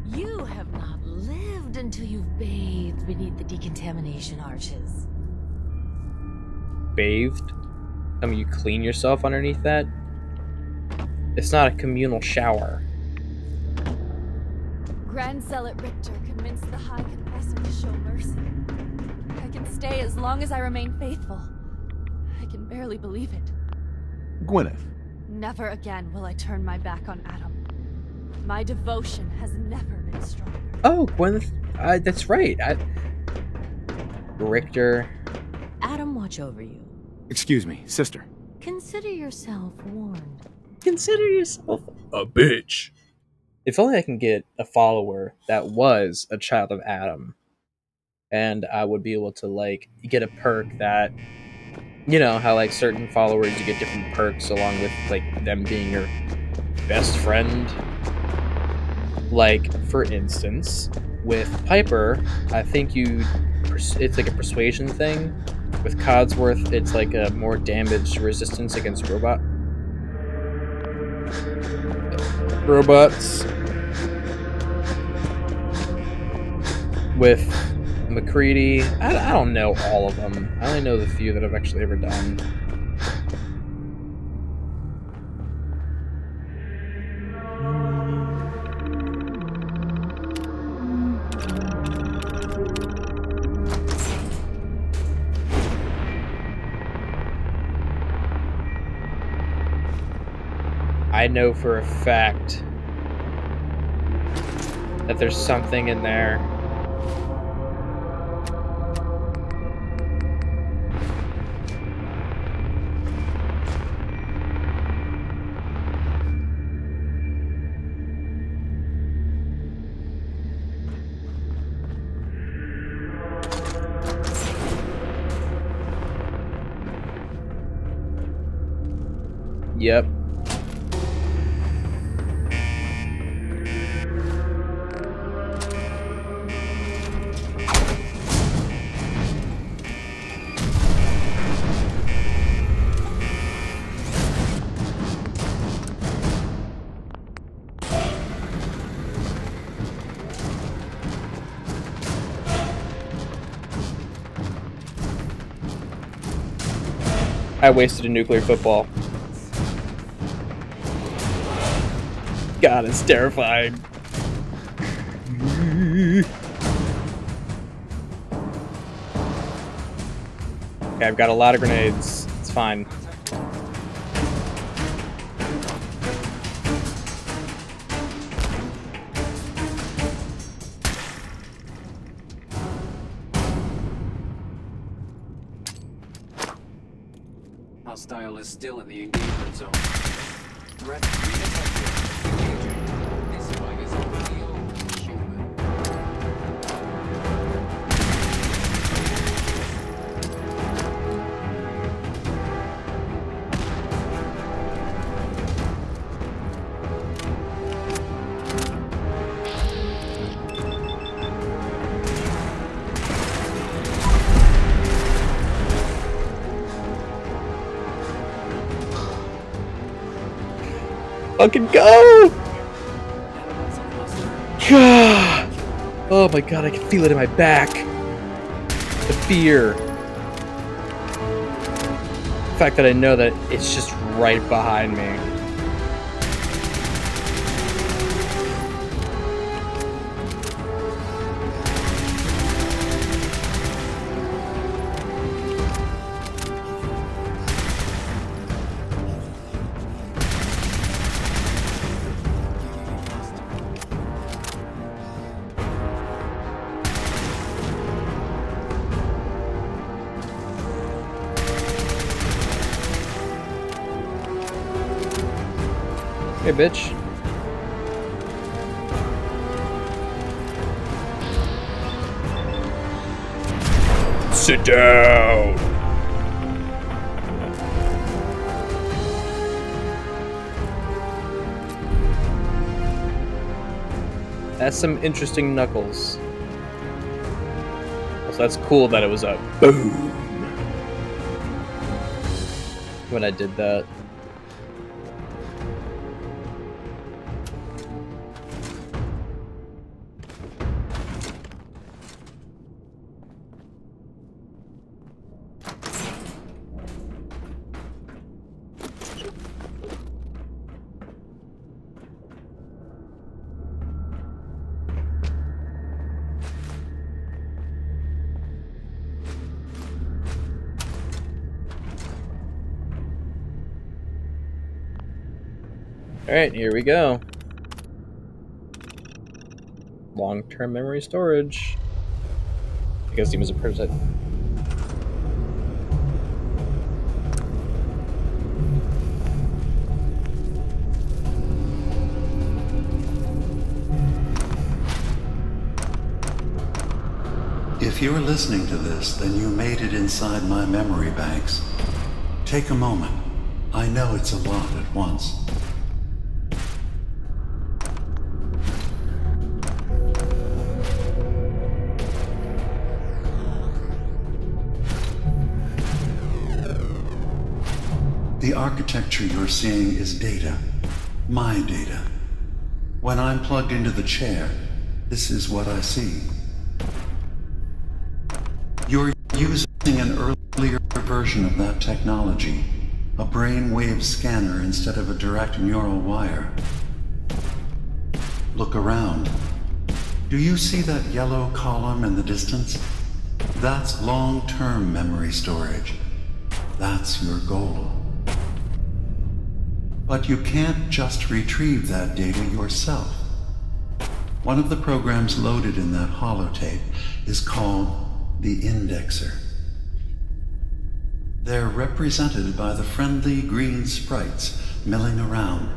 You have not lived until you've bathed beneath the decontamination arches. Bathed? I mean, you clean yourself underneath that? It's not a communal shower. Grand Zealot Richter convinced the High Confessor to show mercy. I can stay as long as I remain faithful. I can barely believe it. Gwyneth. Never again will I turn my back on Adam. My devotion has never been stronger. Oh, Gwyneth, that's right. Richter. Adam, watch over you. Excuse me, sister. Consider yourself warned. Consider yourself a bitch. If only I can get a follower that was a child of Adam, and I would be able to, like, get a perk that, you know, how, like, certain followers, you get different perks along with, like, them being your best friend. Like, for instance, with Piper, I think it's like a persuasion thing. With Codsworth, it's like a more damage resistance against robots. With McCready, I don't know all of them. I only know the few that I've actually ever done. I know for a fact that there's something in there. Yep. I wasted a nuclear football. God, it's terrifying. Okay, I've got a lot of grenades. It's fine. Hostile is still in the engagement zone. Threat redetected. Engaging. This fight is real human. Fucking go! Oh my god, I can feel it in my back. The fear. The fact that I know that it's just right behind me. Hey, bitch. Sit down. That's some interesting knuckles. So that's cool that it was a boom when I did that. Alright, here we go. Long-term memory storage. I guess he was a prototype. If you're listening to this, then you made it inside my memory banks. Take a moment. I know it's a lot at once. The architecture you're seeing is data. My data. When I'm plugged into the chair, this is what I see. You're using an earlier version of that technology, a brainwave scanner instead of a direct neural wire. Look around. Do you see that yellow column in the distance? That's long-term memory storage. That's your goal. But you can't just retrieve that data yourself. One of the programs loaded in that holotape is called the Indexer. They're represented by the friendly green sprites milling around.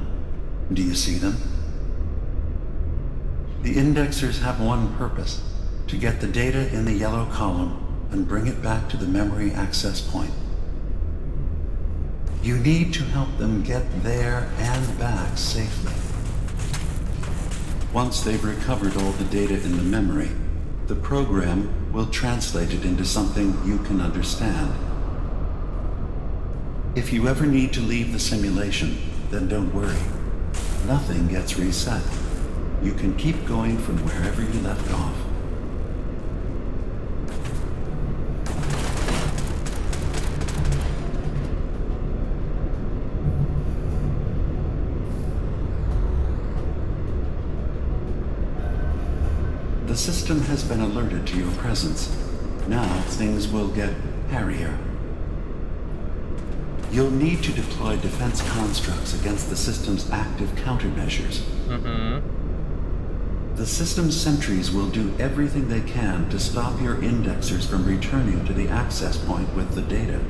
Do you see them? The Indexers have one purpose: to get the data in the yellow column and bring it back to the memory access point. You need to help them get there and back safely. Once they've recovered all the data in the memory, the program will translate it into something you can understand. If you ever need to leave the simulation, then don't worry. Nothing gets reset. You can keep going from wherever you left off. The system has been alerted to your presence. Now things will get hairier. You'll need to deploy defense constructs against the system's active countermeasures. The system's sentries will do everything they can to stop your indexers from returning to the access point with the data.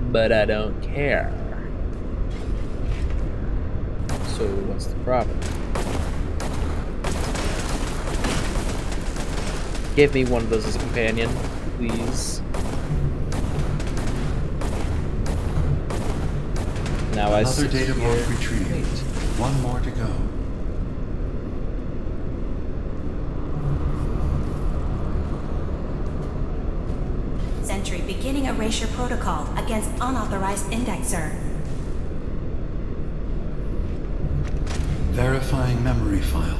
But I don't care. So what's the problem? Give me one of those as a companion, please. Now I see. Another data mark retrieved. One more to go. Sentry beginning erasure protocol against unauthorized indexer. Verifying memory file.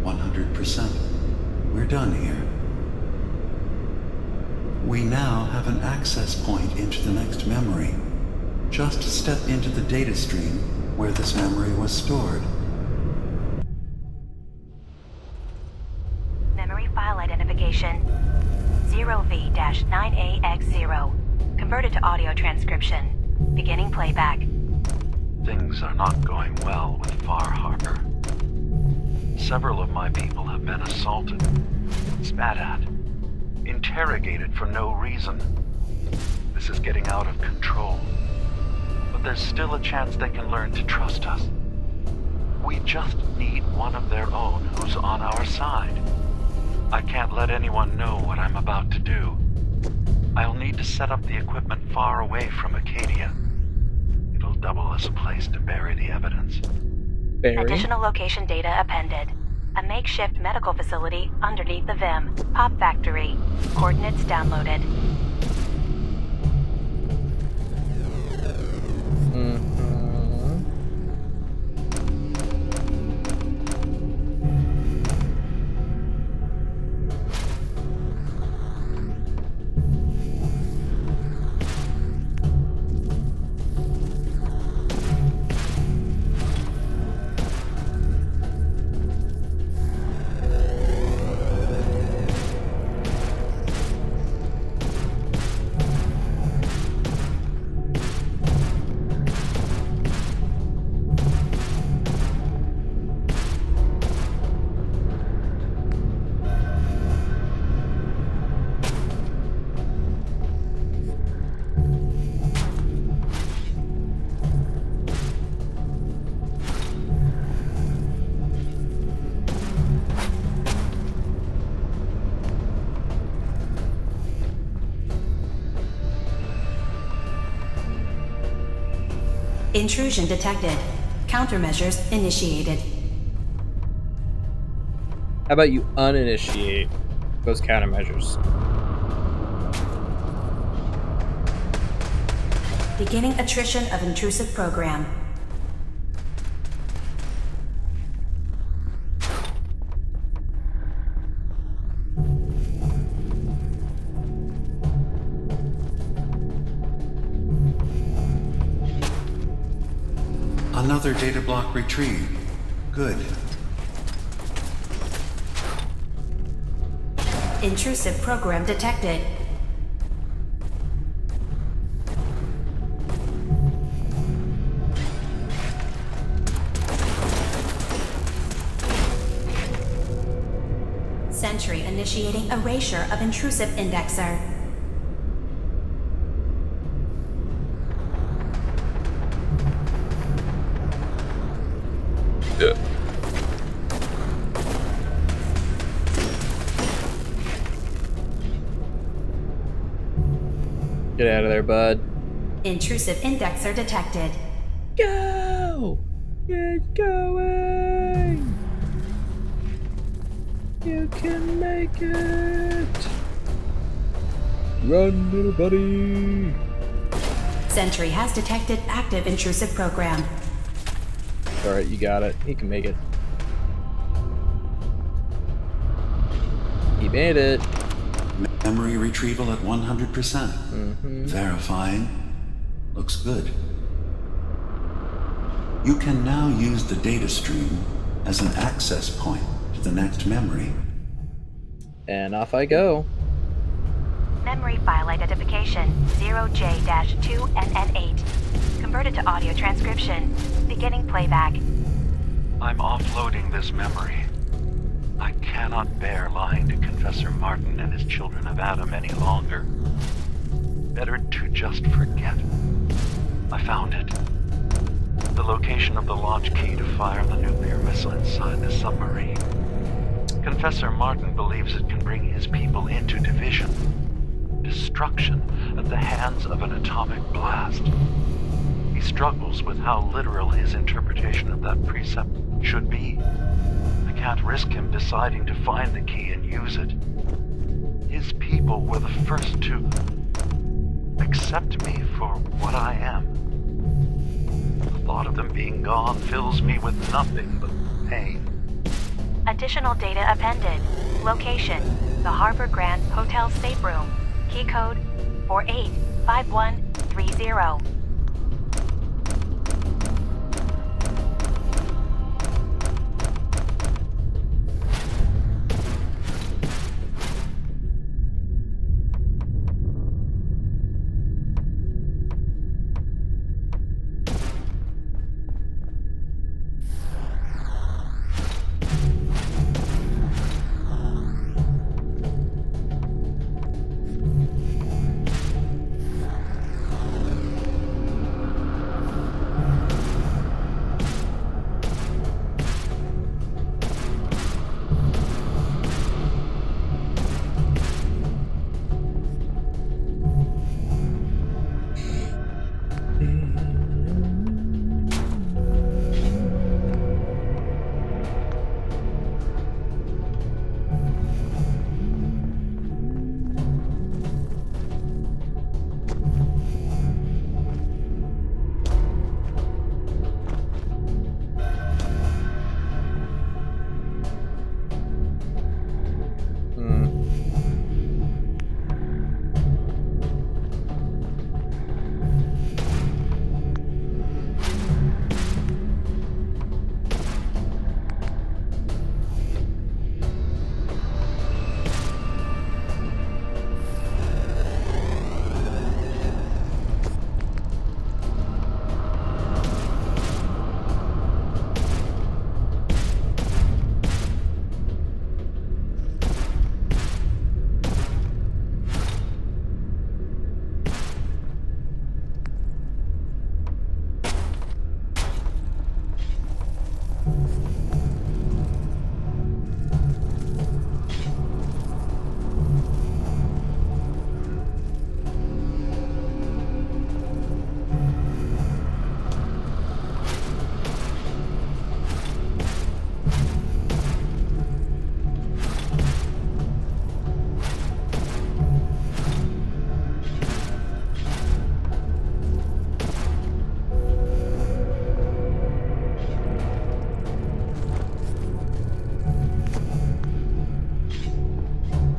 100%. We're done here. We now have an access point into the next memory. Just step into the data stream where this memory was stored. Memory file identification 0V-9AX0. Converted to audio transcription. Beginning playback. Things are not going well with Far Harbor. Several of my people have been assaulted, spat at, interrogated for no reason. This is getting out of control. But there's still a chance they can learn to trust us. We just need one of their own who's on our side. I can't let anyone know what I'm about to do. I'll need to set up the equipment far away from Acadia. It'll double as a place to bury the evidence. Additional location data appended. A makeshift medical facility underneath the VIM. Pop factory. Coordinates downloaded. Intrusion detected. Countermeasures initiated. How about you uninitiate those countermeasures? Beginning attrition of intrusive program. Another data block retrieved. Good. Intrusive program detected. Sentry initiating erasure of intrusive indexer. Get out of there, bud. Intrusive indexer detected. Go! Get going! You can make it! Run, little buddy! Sentry has detected active intrusive program. Alright, you got it. He can make it. He made it. Memory retrieval at 100%. Verifying. Looks good. You can now use the data stream as an access point to the next memory. And off I go. Memory file identification 0J-2NN8. Converted to audio transcription. Beginning playback. I'm offloading this memory. I cannot bear lying to Confessor Martin and his children of Adam any longer. Better to just forget. I found it. The location of the launch key to fire the nuclear missile inside the submarine. Confessor Martin believes it can bring his people into division, destruction at the hands of an atomic blast. He struggles with how literal his interpretation of that precept should be. I can't risk him deciding to find the key and use it. His people were the first to accept me for what I am. The thought of them being gone fills me with nothing but pain. Additional data appended. Location: the Harbor Grand Hotel stateroom. Key code 485130.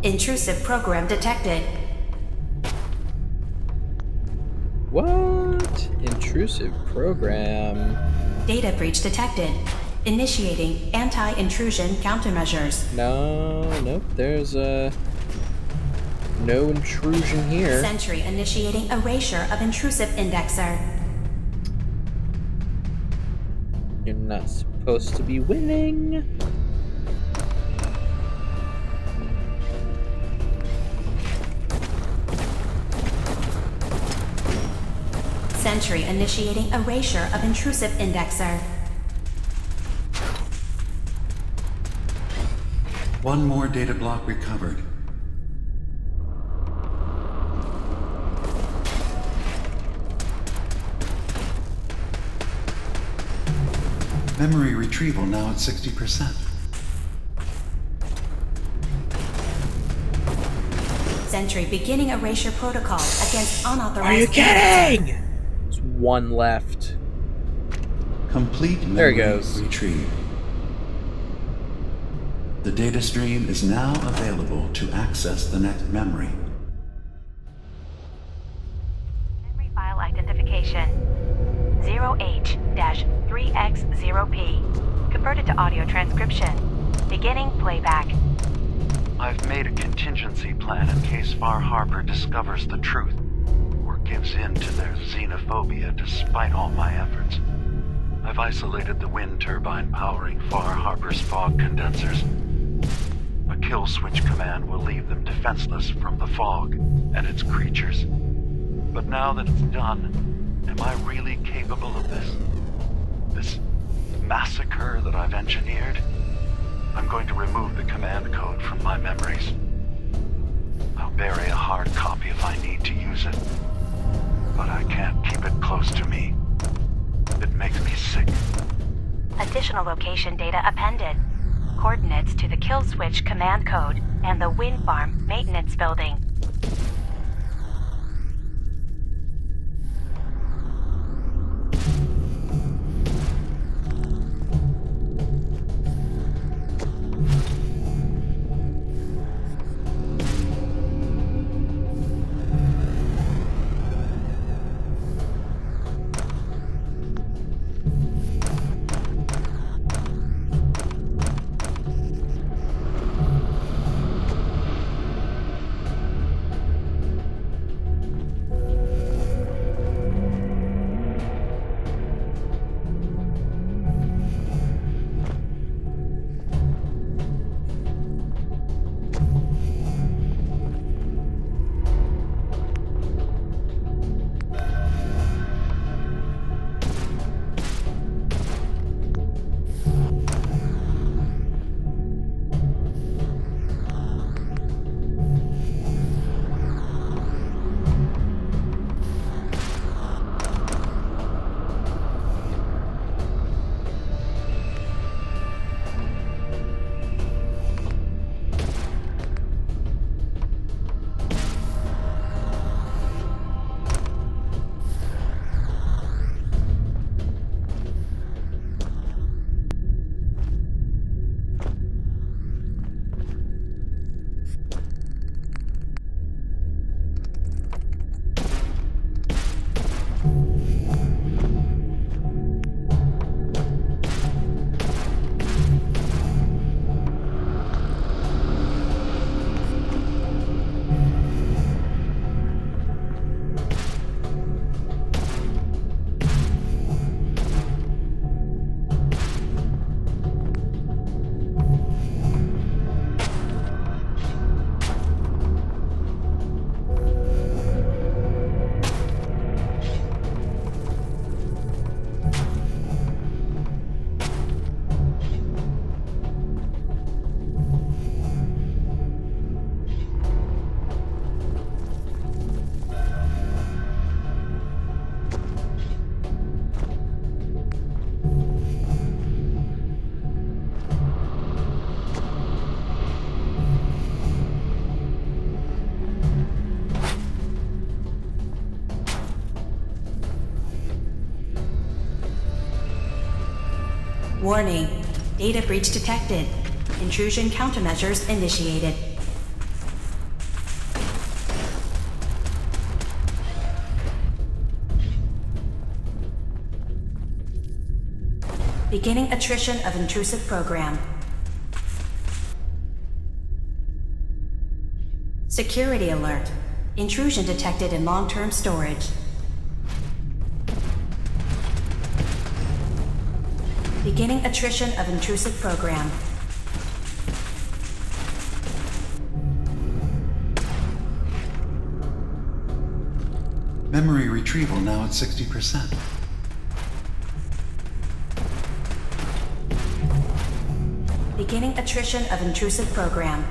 Intrusive program detected. What? Intrusive program. Data breach detected. Initiating anti-intrusion countermeasures. Nope, there's no intrusion here. Sentry initiating erasure of intrusive indexer. You're not supposed to be winning. Sentry initiating erasure of intrusive indexer. One more data block recovered. Memory retrieval now at 60%. Sentry beginning erasure protocol against unauthorized... Are you kidding? There's one left. Complete memory there it goes. Retrieved. The data stream is now available to access the next memory. Memory file identification 0H-3X0P. Converted to audio transcription. Beginning playback. I've made a contingency plan in case Far Harbor discovers the truth or gives in to their xenophobia despite all my efforts. I've isolated the wind turbine powering Far Harbor's fog condensers. A kill switch command will leave them defenseless from the fog and its creatures. But now that it's done, am I really capable of this? This massacre that I've engineered? I'm going to remove the command code from my memories. I'll bury a hard copy if I need to use it. But I can't keep it close to me. It makes me sick. Additional location data appended. Coordinates to the kill switch command code and the wind farm maintenance building. Warning. Data breach detected. Intrusion countermeasures initiated. Beginning attrition of intrusive program. Security alert. Intrusion detected in long-term storage. Beginning attrition of intrusive program. Memory retrieval now at 60%. Beginning attrition of intrusive program.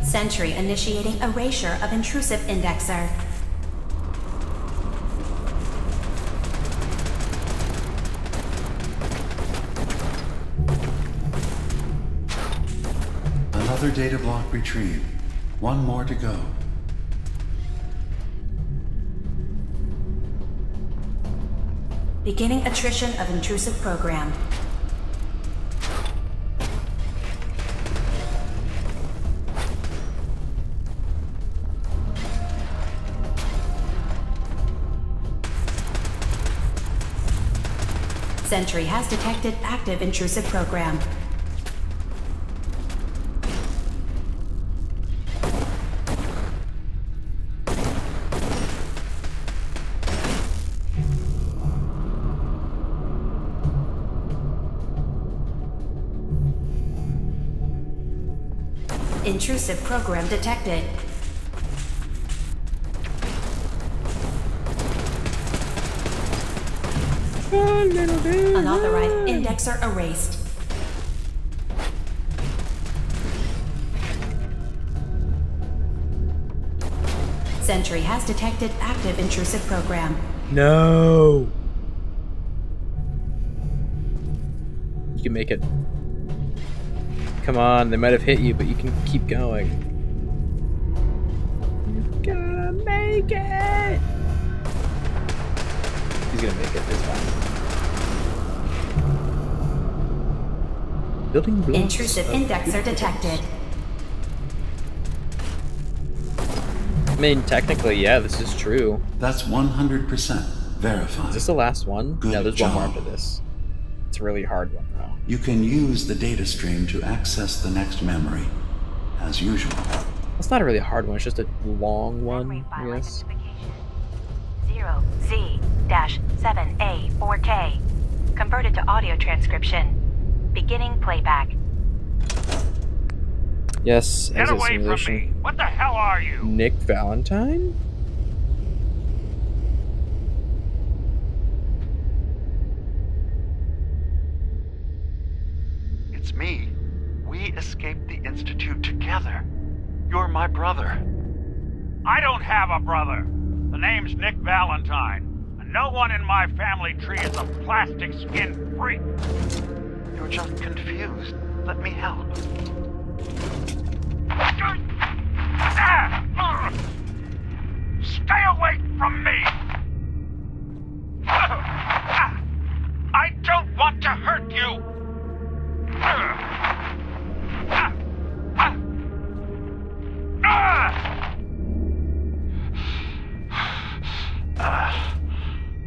Sentry initiating erasure of intrusive indexer. Another data block retrieved. One more to go. Beginning attrition of intrusive program. Sentry has detected active intrusive program. Intrusive program detected. Unauthorized indexer erased. Sentry has detected active intrusive program. No. You can make it. Come on, they might have hit you, but you can keep going. You're gonna make it! He's gonna make it, it's fine. Building blocks. Intrusive indexer detected. I mean, technically, yeah, this is true. That's 100% verified. Is this the last one? Good No, there's job. one more after this. It's a really hard one, though. You can use the data stream to access the next memory, as usual. It's not a really hard one, it's just a long one, I guess. 0Z-7A4K. Converted to audio transcription. Beginning playback. Yes, Get exit away from simulation. me! What the hell are you? Nick Valentine? It's me. We escaped the Institute together. You're my brother. I don't have a brother. The name's Nick Valentine. And no one in my family tree is a plastic skin freak. You're just confused. Let me help. Stay away from me! I don't want to hurt you!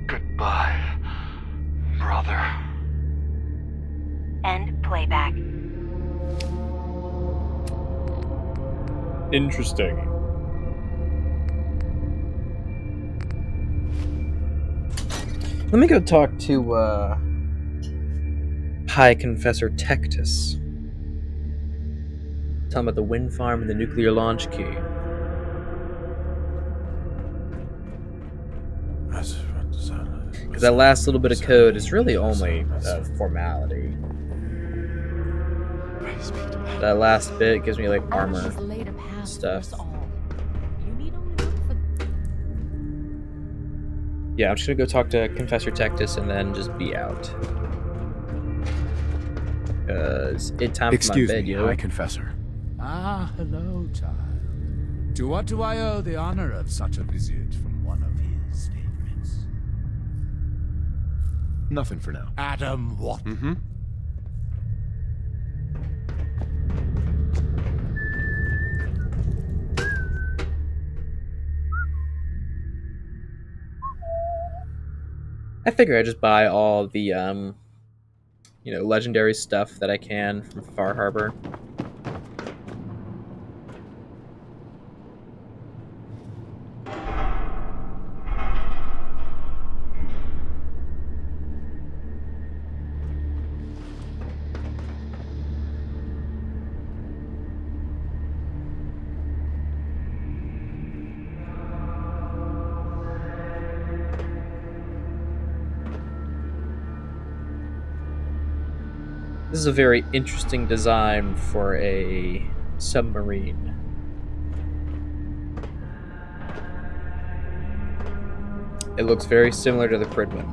Goodbye, brother. End playback. Interesting. Let me go talk to, High Confessor Tectus. Tell him about the wind farm and the nuclear launch key. Because that last little bit of code is really only a formality. That last bit gives me like armor stuff. Yeah, I'm just gonna go talk to Confessor Tectus and then just be out. It's time for my bed, yo. High Confessor. Ah, hello, child. To what do I owe the honor of such a visit from one of his favorites? Nothing for now. Adam, what? Mm-hmm. I figure I just buy all the, you know, legendary stuff that I can from Far Harbor. This is a very interesting design for a submarine. It looks very similar to the Pridwin.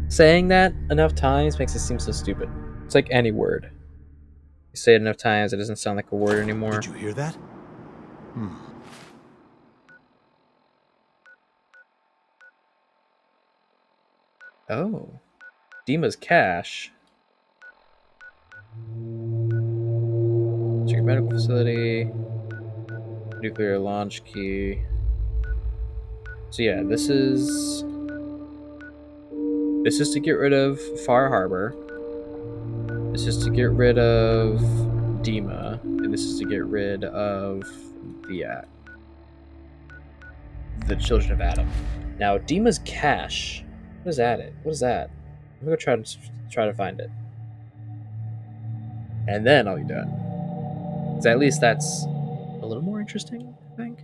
Saying that enough times makes it seem so stupid. It's like any word. You say it enough times, it doesn't sound like a word anymore. Did you hear that? Oh. Dima's cache. Secret medical facility. Nuclear launch key. So yeah, this is to get rid of Far Harbor. This is to get rid of Dima, and this is to get rid of the children of Adam. Now, Dima's cache. What is that? What is that? I'm gonna try to find it, and then I'll be done. Because at least that's a little more interesting, I think.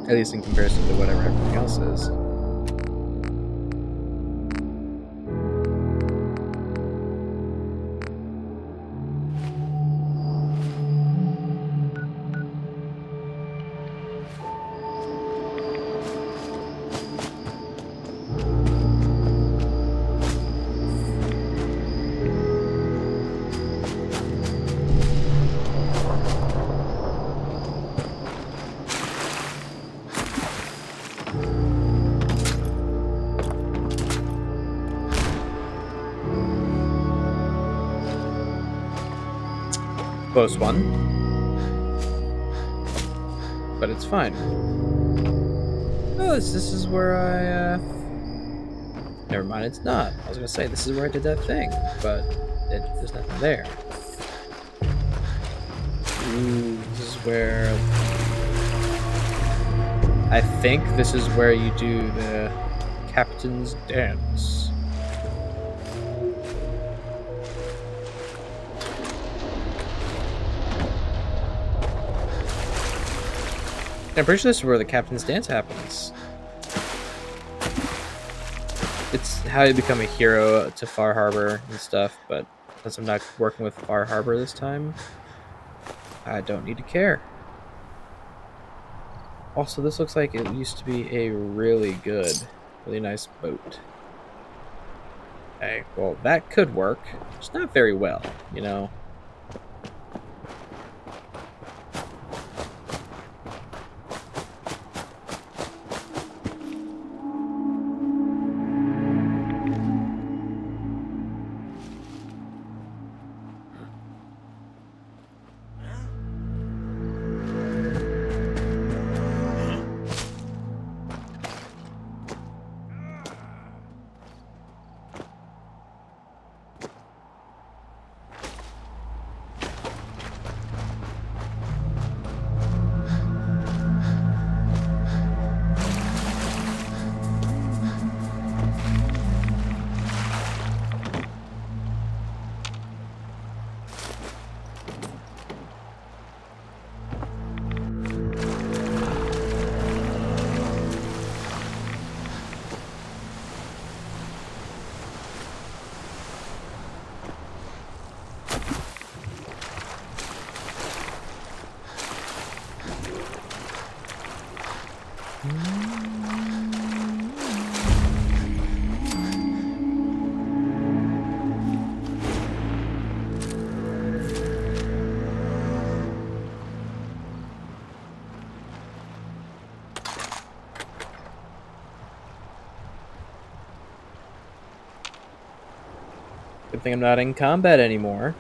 At least in comparison to whatever everything else is. Close one. But it's fine. Oh, this is where I, Never mind, it's not. I was gonna say, this is where I did that thing, but there's nothing there. Ooh, this is where... I think this is where you do the captain's dance. I'm pretty sure this is where the captain's dance happens. It's how you become a hero to Far Harbor and stuff, but since I'm not working with Far Harbor this time, I don't need to care. Also, this looks like it used to be a really nice boat. Okay, well, that could work. Just not very well, you know? Good thing I'm not in combat anymore.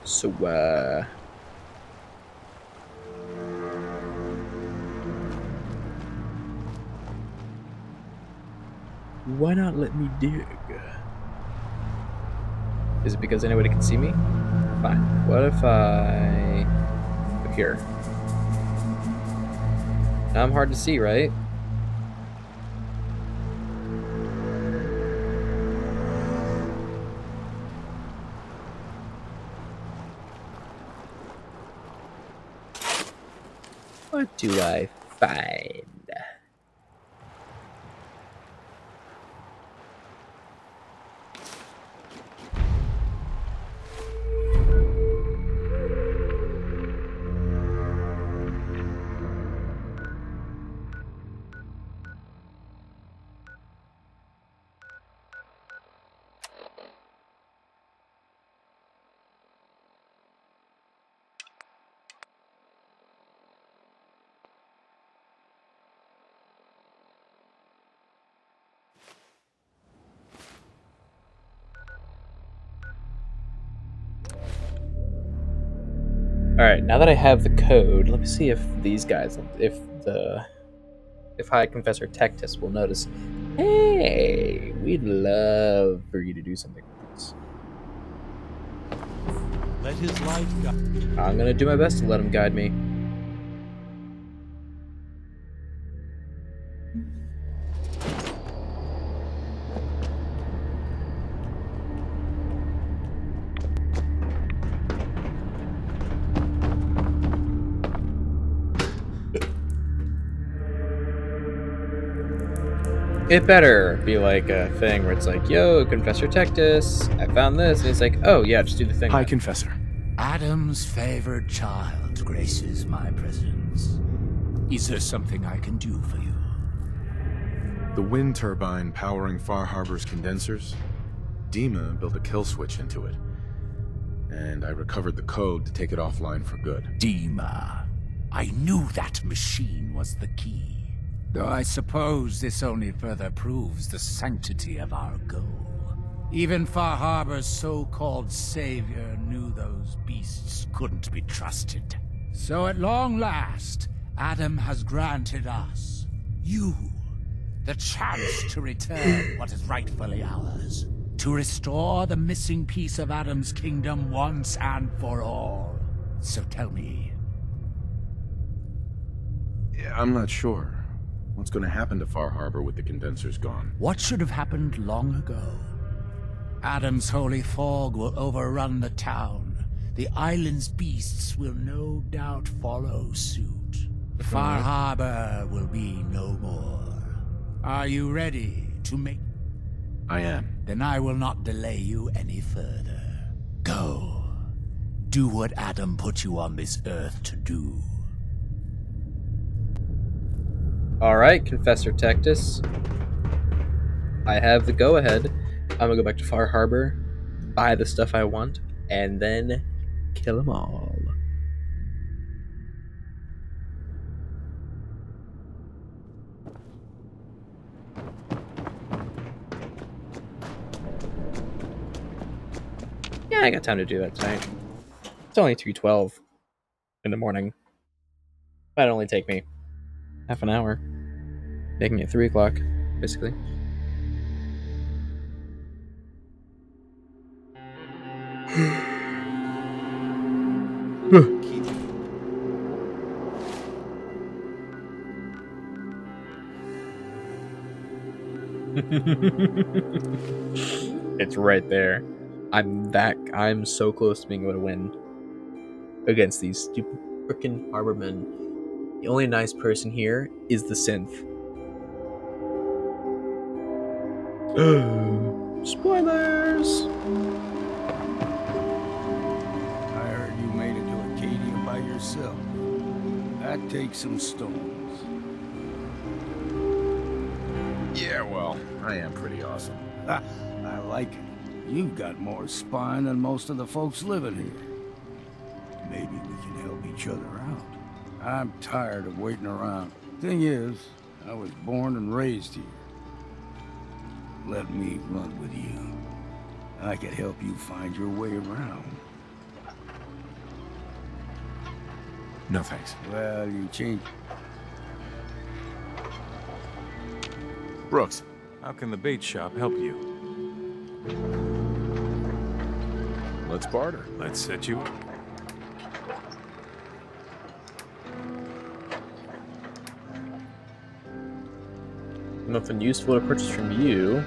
So, why not let me dig? Is it because anybody can see me? Fine. What if I go here? Now I'm hard to see, right? What do I find? Alright, now that I have the code, let me see if these guys, if High Confessor Tectus will notice, hey, we'd love for you to do something with this. Let his light guide. I'm gonna do my best to let him guide me. It better be like a thing where it's like, yo, Confessor Tectus, I found this. And he's like, oh, yeah, just do the thing. High Confessor. Adam's favored child graces my presence. Is there something I can do for you? The wind turbine powering Far Harbor's condensers, Dima built a kill switch into it. And I recovered the code to take it offline for good. Dima. I knew that machine was the key. Though I suppose this only further proves the sanctity of our goal. Even Far Harbor's so-called savior knew those beasts couldn't be trusted. So at long last, Adam has granted us, you, the chance to return what is rightfully ours. To restore the missing piece of Adam's kingdom once and for all. So tell me. Yeah, I'm not sure. What's going to happen to Far Harbor with the condensers gone? What should have happened long ago? Adam's holy fog will overrun the town. The island's beasts will no doubt follow suit. Far Harbor will be no more. Are you ready to make... I am. Then I will not delay you any further. Go. Do what Adam put you on this earth to do. Alright, Confessor Tectus. I have the go-ahead. I'm gonna go back to Far Harbor, buy the stuff I want, and then kill them all. Yeah, I got time to do that tonight. It's only 2:12 in the morning. That'd only take me half an hour. Making it 3 o'clock, basically. It's right there. I'm so close to being able to win against these stupid frickin' Harbormen. The only nice person here is the synth. Spoilers! I heard you made it to Acadia by yourself. That takes some stones. Yeah, well, I am pretty awesome. Ha, I like it. You've got more spine than most of the folks living here. Maybe we can help each other out. I'm tired of waiting around. Thing is, I was born and raised here. let me run with you. I could help you find your way around. No thanks. Well, you changed. Brooks, how can the bait shop help you? Let's barter. Let's set you up. Nothing useful to purchase from you.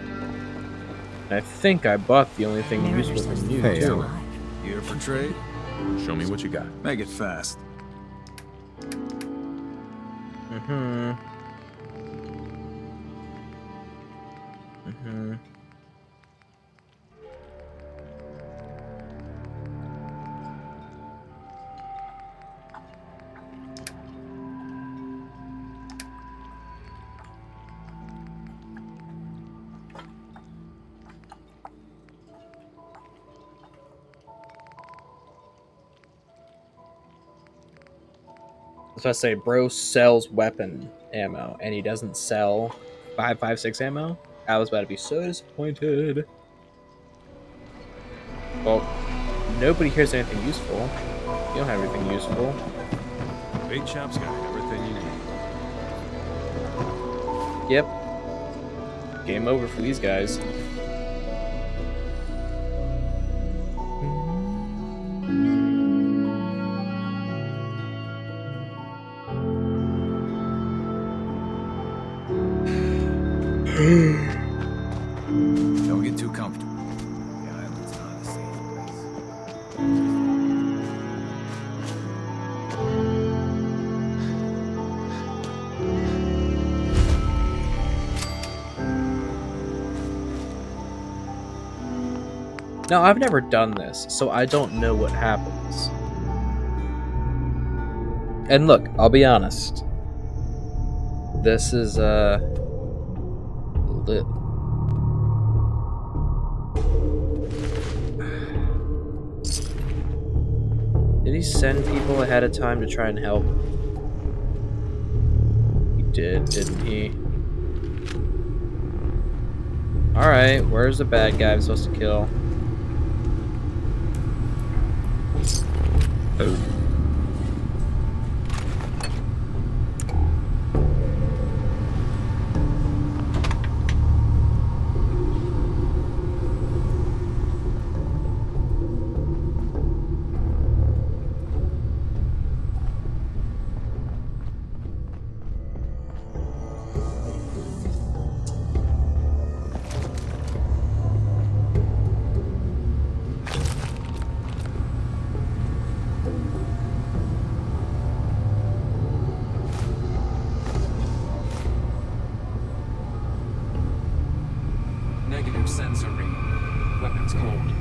I think I bought the only thing useful from you, Hey, too. Alan. Here for trade? Show me what you got. Make it fast. Mm-hmm. Mm-hmm. I was about to say, bro sells weapon ammo, and he doesn't sell 5.56 ammo? I was about to be so disappointed. Well, nobody here's anything useful. You don't have anything useful. Bait shop's got everything you need. Yep. Game over for these guys. Don't get too comfortable. The island's not a safe place. Now, I've never done this, so I don't know what happens. And look, I'll be honest. This is, lit. Did he send people ahead of time to try and help? He did, didn't he? Alright, where's the bad guy I'm supposed to kill? Oh. Negative sensor read. Weapons cold.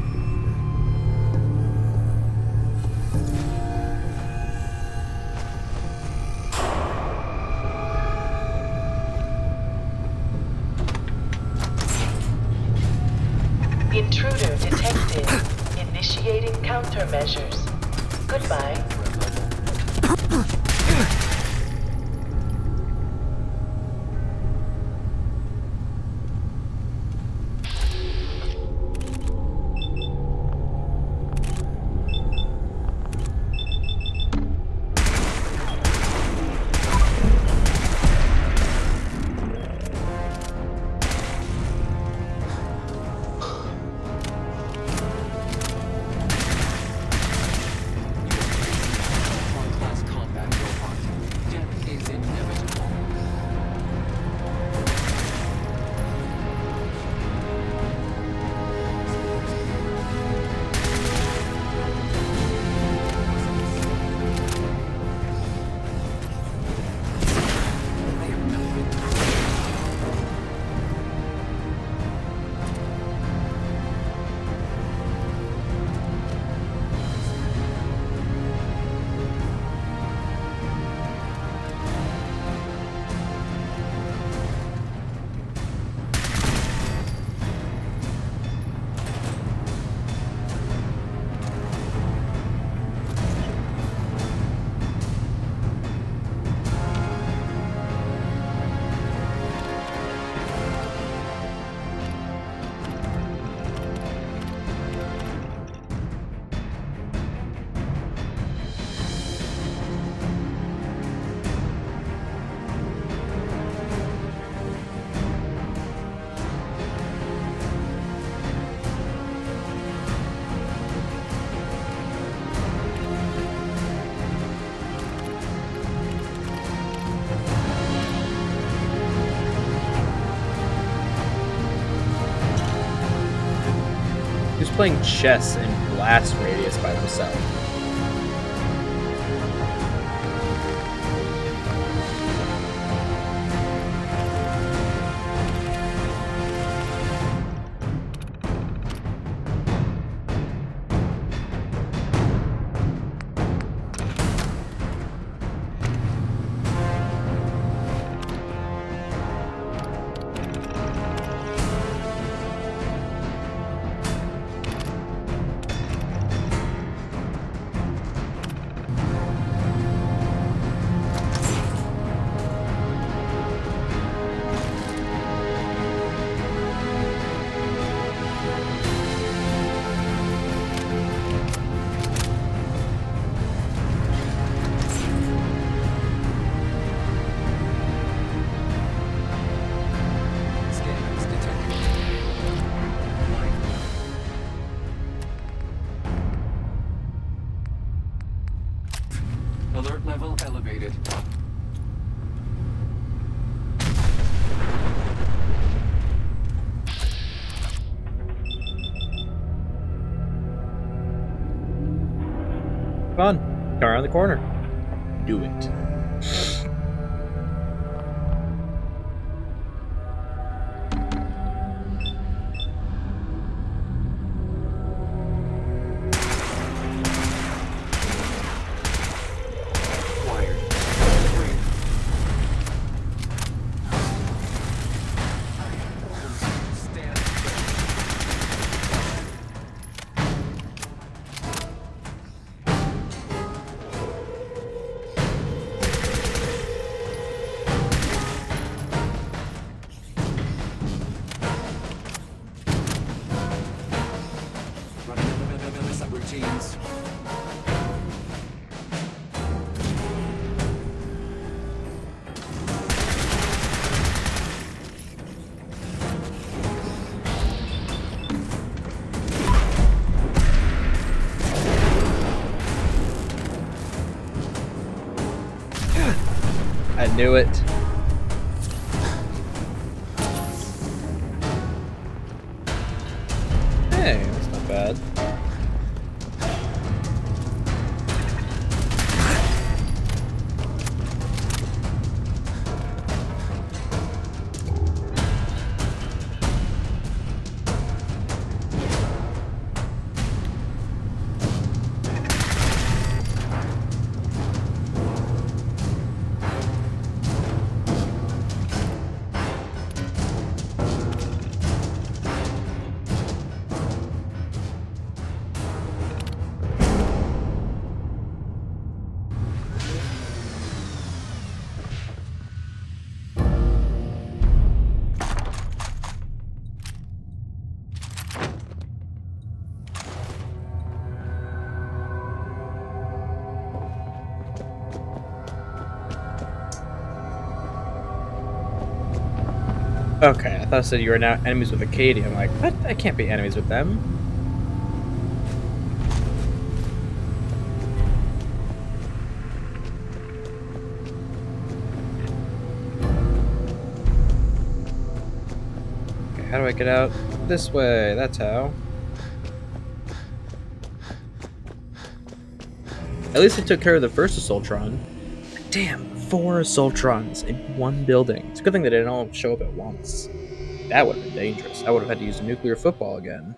Intruder detected. Initiating countermeasures. Goodbye. Who's playing chess in blast radius by himself? Alert level elevated. Come on, come around the corner. Do it. Subroutines. I knew it. Hey, that's not bad. Okay, I thought it said you were now enemies with Acadia. I'm like, what? I can't be enemies with them. Okay, how do I get out? This way, that's how. At least I took care of the first Assaultron. Damn, 4 Assaultrons in one building. It's a good thing they didn't all show up at once. That would have been dangerous. I would have had to use a nuclear football again.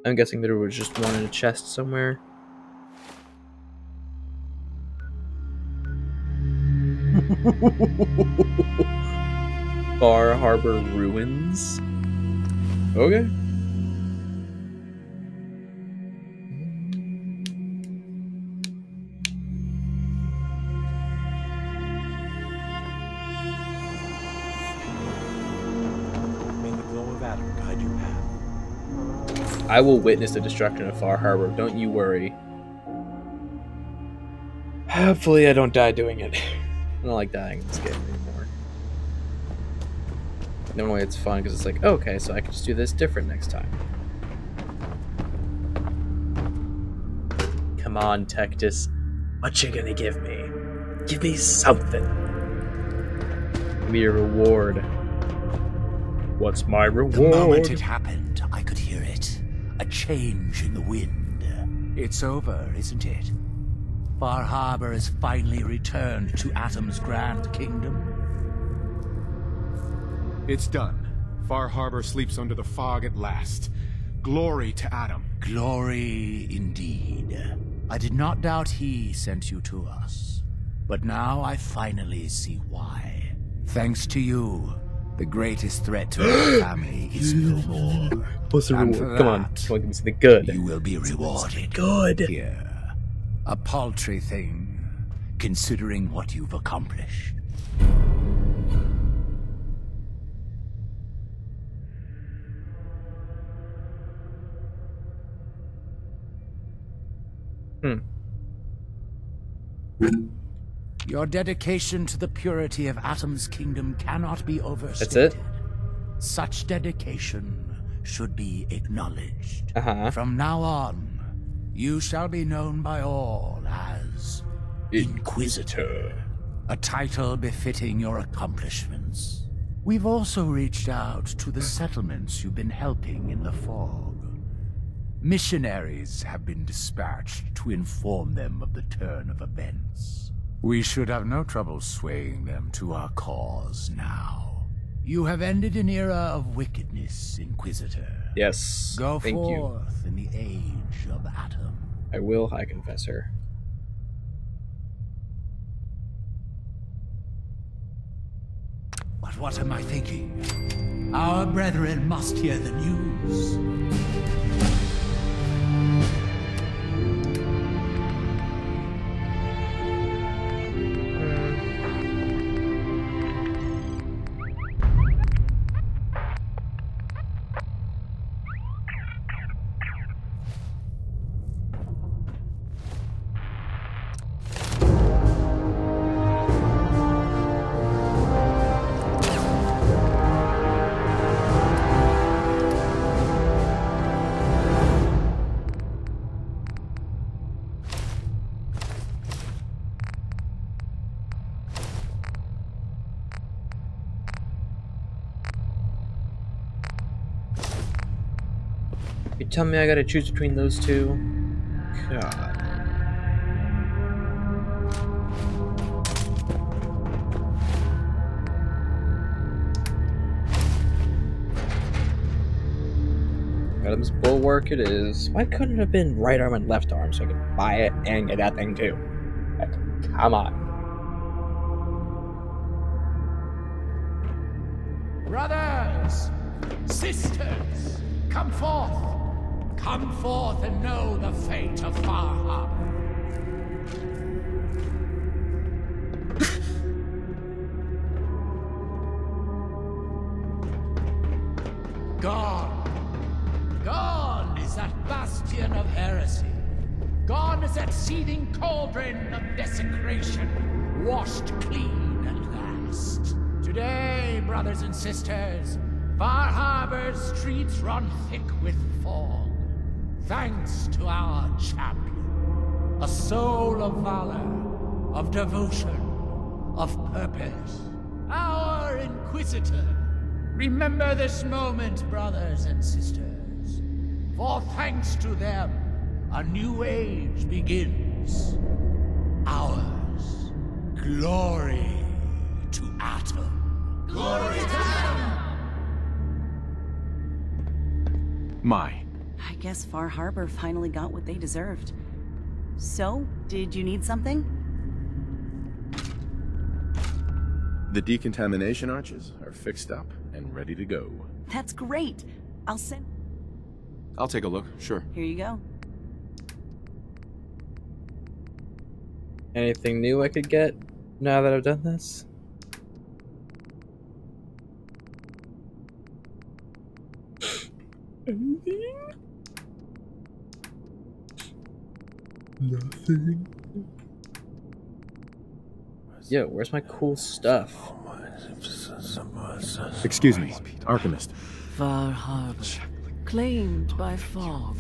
I'm guessing there was just one in a chest somewhere. Far Harbor Ruins? Okay. I will witness the destruction of Far Harbor, don't you worry. Hopefully I don't die doing it. I don't like dying in this game anymore. Normally it's fun because it's like, okay, so I can just do this different next time. Come on, Tectus. What you gonna give me? Give me something. Give me a reward. What's my reward? The moment it happened, I could hear it. A change in the wind. It's over, isn't it? Far Harbor has finally returned to Atom's Grand Kingdom. It's done. Far Harbor sleeps under the fog at last. Glory to Atom. Glory indeed. I did not doubt he sent you to us. But now I finally see why. Thanks to you, the greatest threat to our family is no more. What's the And reward? for Come on. that, Come on, give me something good. You will be rewarded. Good. Here. A paltry thing, considering what you've accomplished. Your dedication to the purity of Atom's kingdom cannot be overstated. That's it? Such dedication should be acknowledged. Uh-huh. From now on, you shall be known by all as Inquisitor, a title befitting your accomplishments. We've also reached out to the settlements you've been helping in the fog. Missionaries have been dispatched to inform them of the turn of events. We should have no trouble swaying them to our cause now. You have ended an era of wickedness, Inquisitor. Yes. Go thank you. forth in the age of Atom. I will, High Confessor. But what am I thinking? Our brethren must hear the news. You tell me I gotta choose between those two? God. Adam's Bulwark it is. Why couldn't it have been right arm and left arm so I could buy it and get that thing too? Like, come on. Brothers, sisters, come forth. Come forth and know the fate of Far Harbor. Gone. Gone is that bastion of heresy. Gone is that seething cauldron of desecration, washed clean at last. Today, brothers and sisters, Far Harbor's streets run thick with fog. Thanks to our champion, a soul of valor, of devotion, of purpose. Our Inquisitor. Remember this moment, brothers and sisters. For thanks to them, a new age begins. Ours. Glory to Atom. Glory to Atom! My. I guess Far Harbor finally got what they deserved. So, did you need something? The decontamination arches are fixed up and ready to go. That's great. I'll take a look, sure. Here you go. Anything new I could get now that I've done this? Anything? Nothing. Yo, where's my cool stuff? Excuse me, Archivist. Far Harbor, claimed by fog.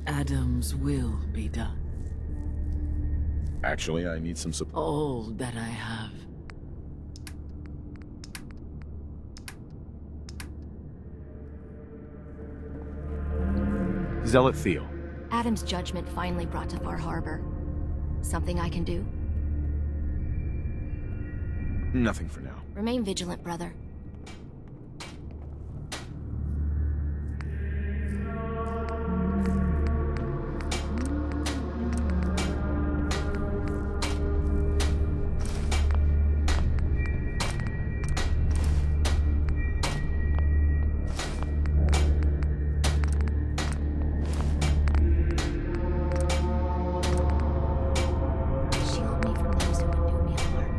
Adam's will be done. Actually, I need some support. All that I have. Zealot Theo. Adam's judgment finally brought to Far Harbor. Something I can do? Nothing for now. Remain vigilant, brother. Shield me from those who would do me harm.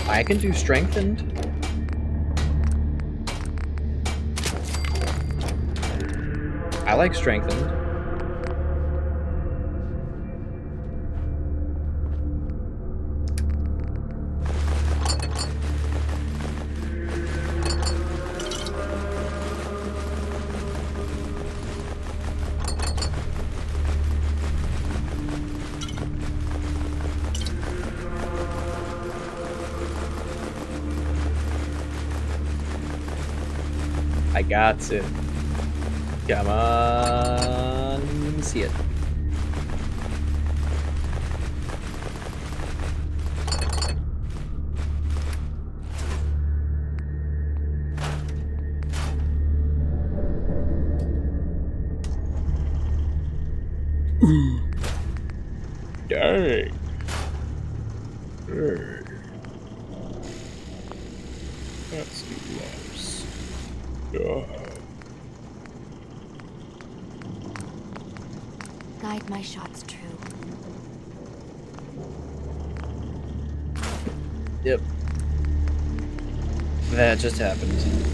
I can do strengthened. I like strengthened. I got it. Come on, let me see it. Dang. That's close. Guide my shots true. Yep. That just happened.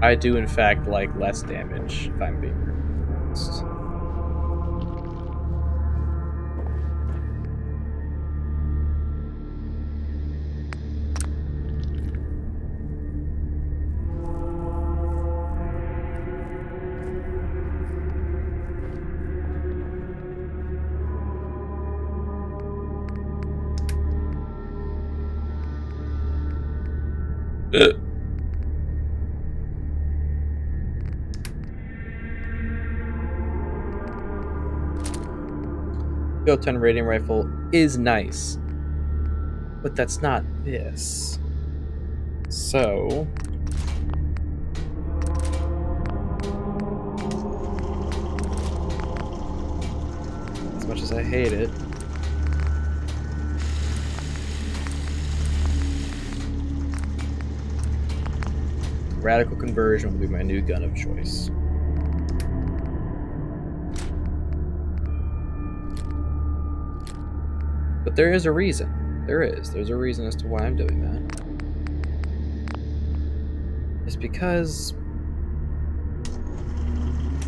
I do, in fact, like less damage, if I'm being honest. Go 10 rating rifle is nice, but that's not this. So as much as I hate it, radical conversion will be my new gun of choice. But there is a reason. There's a reason as to why I'm doing that. It's because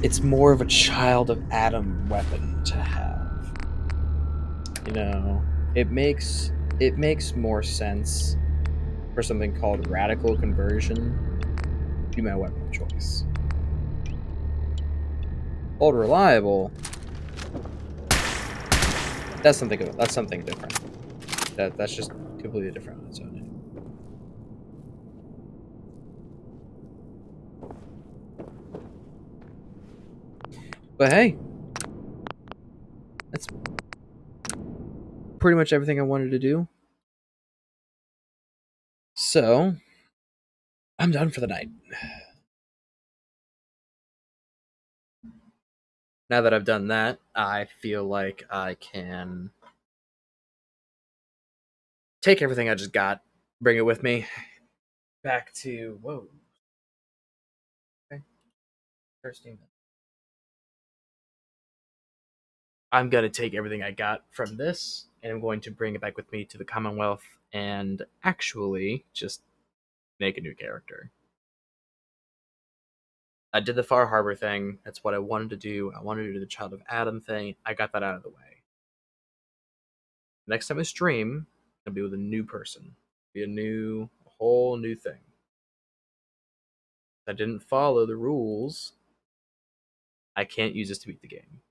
it's more of a child of Adam weapon to have. You know, it makes more sense for something called radical conversion to be my weapon of choice. Old reliable, that's something different. That's just completely different on its own. But hey, that's pretty much everything I wanted to do. So, I'm done for the night. Now that I've done that, I feel like I can take everything I just got, bring it with me back to... Whoa. Okay. First email. I'm gonna take everything I got from this and I'm going to bring it back with me to the Commonwealth and actually just make a new character. I did the Far Harbor thing. That's what I wanted to do. I wanted to do the Child of Adam thing. I got that out of the way. Next time I stream, I'll be with a new person. Be a whole new thing. If I didn't follow the rules, I can't use this to beat the game.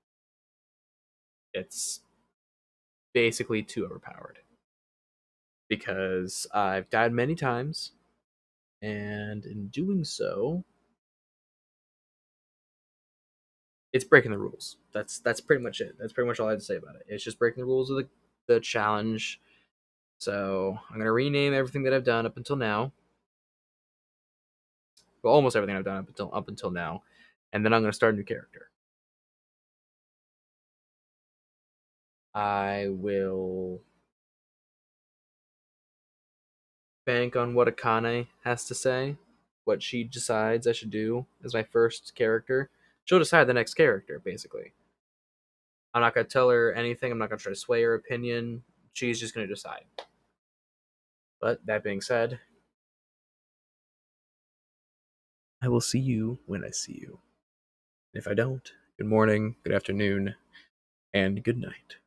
It's basically too overpowered. Because I've died many times, and in doing so, it's breaking the rules. That's pretty much it. That's pretty much all I have to say about it. It's just breaking the rules of the challenge. So I'm gonna rename everything that I've done up until now. Well, almost everything I've done up until now, and then I'm gonna start a new character. I will bank on what Akane has to say, what she decides I should do as my first character. She'll decide the next character, basically. I'm not going to tell her anything. I'm not going to try to sway her opinion. She's just going to decide. But that being said, I will see you when I see you. If I don't, good morning, good afternoon, and good night.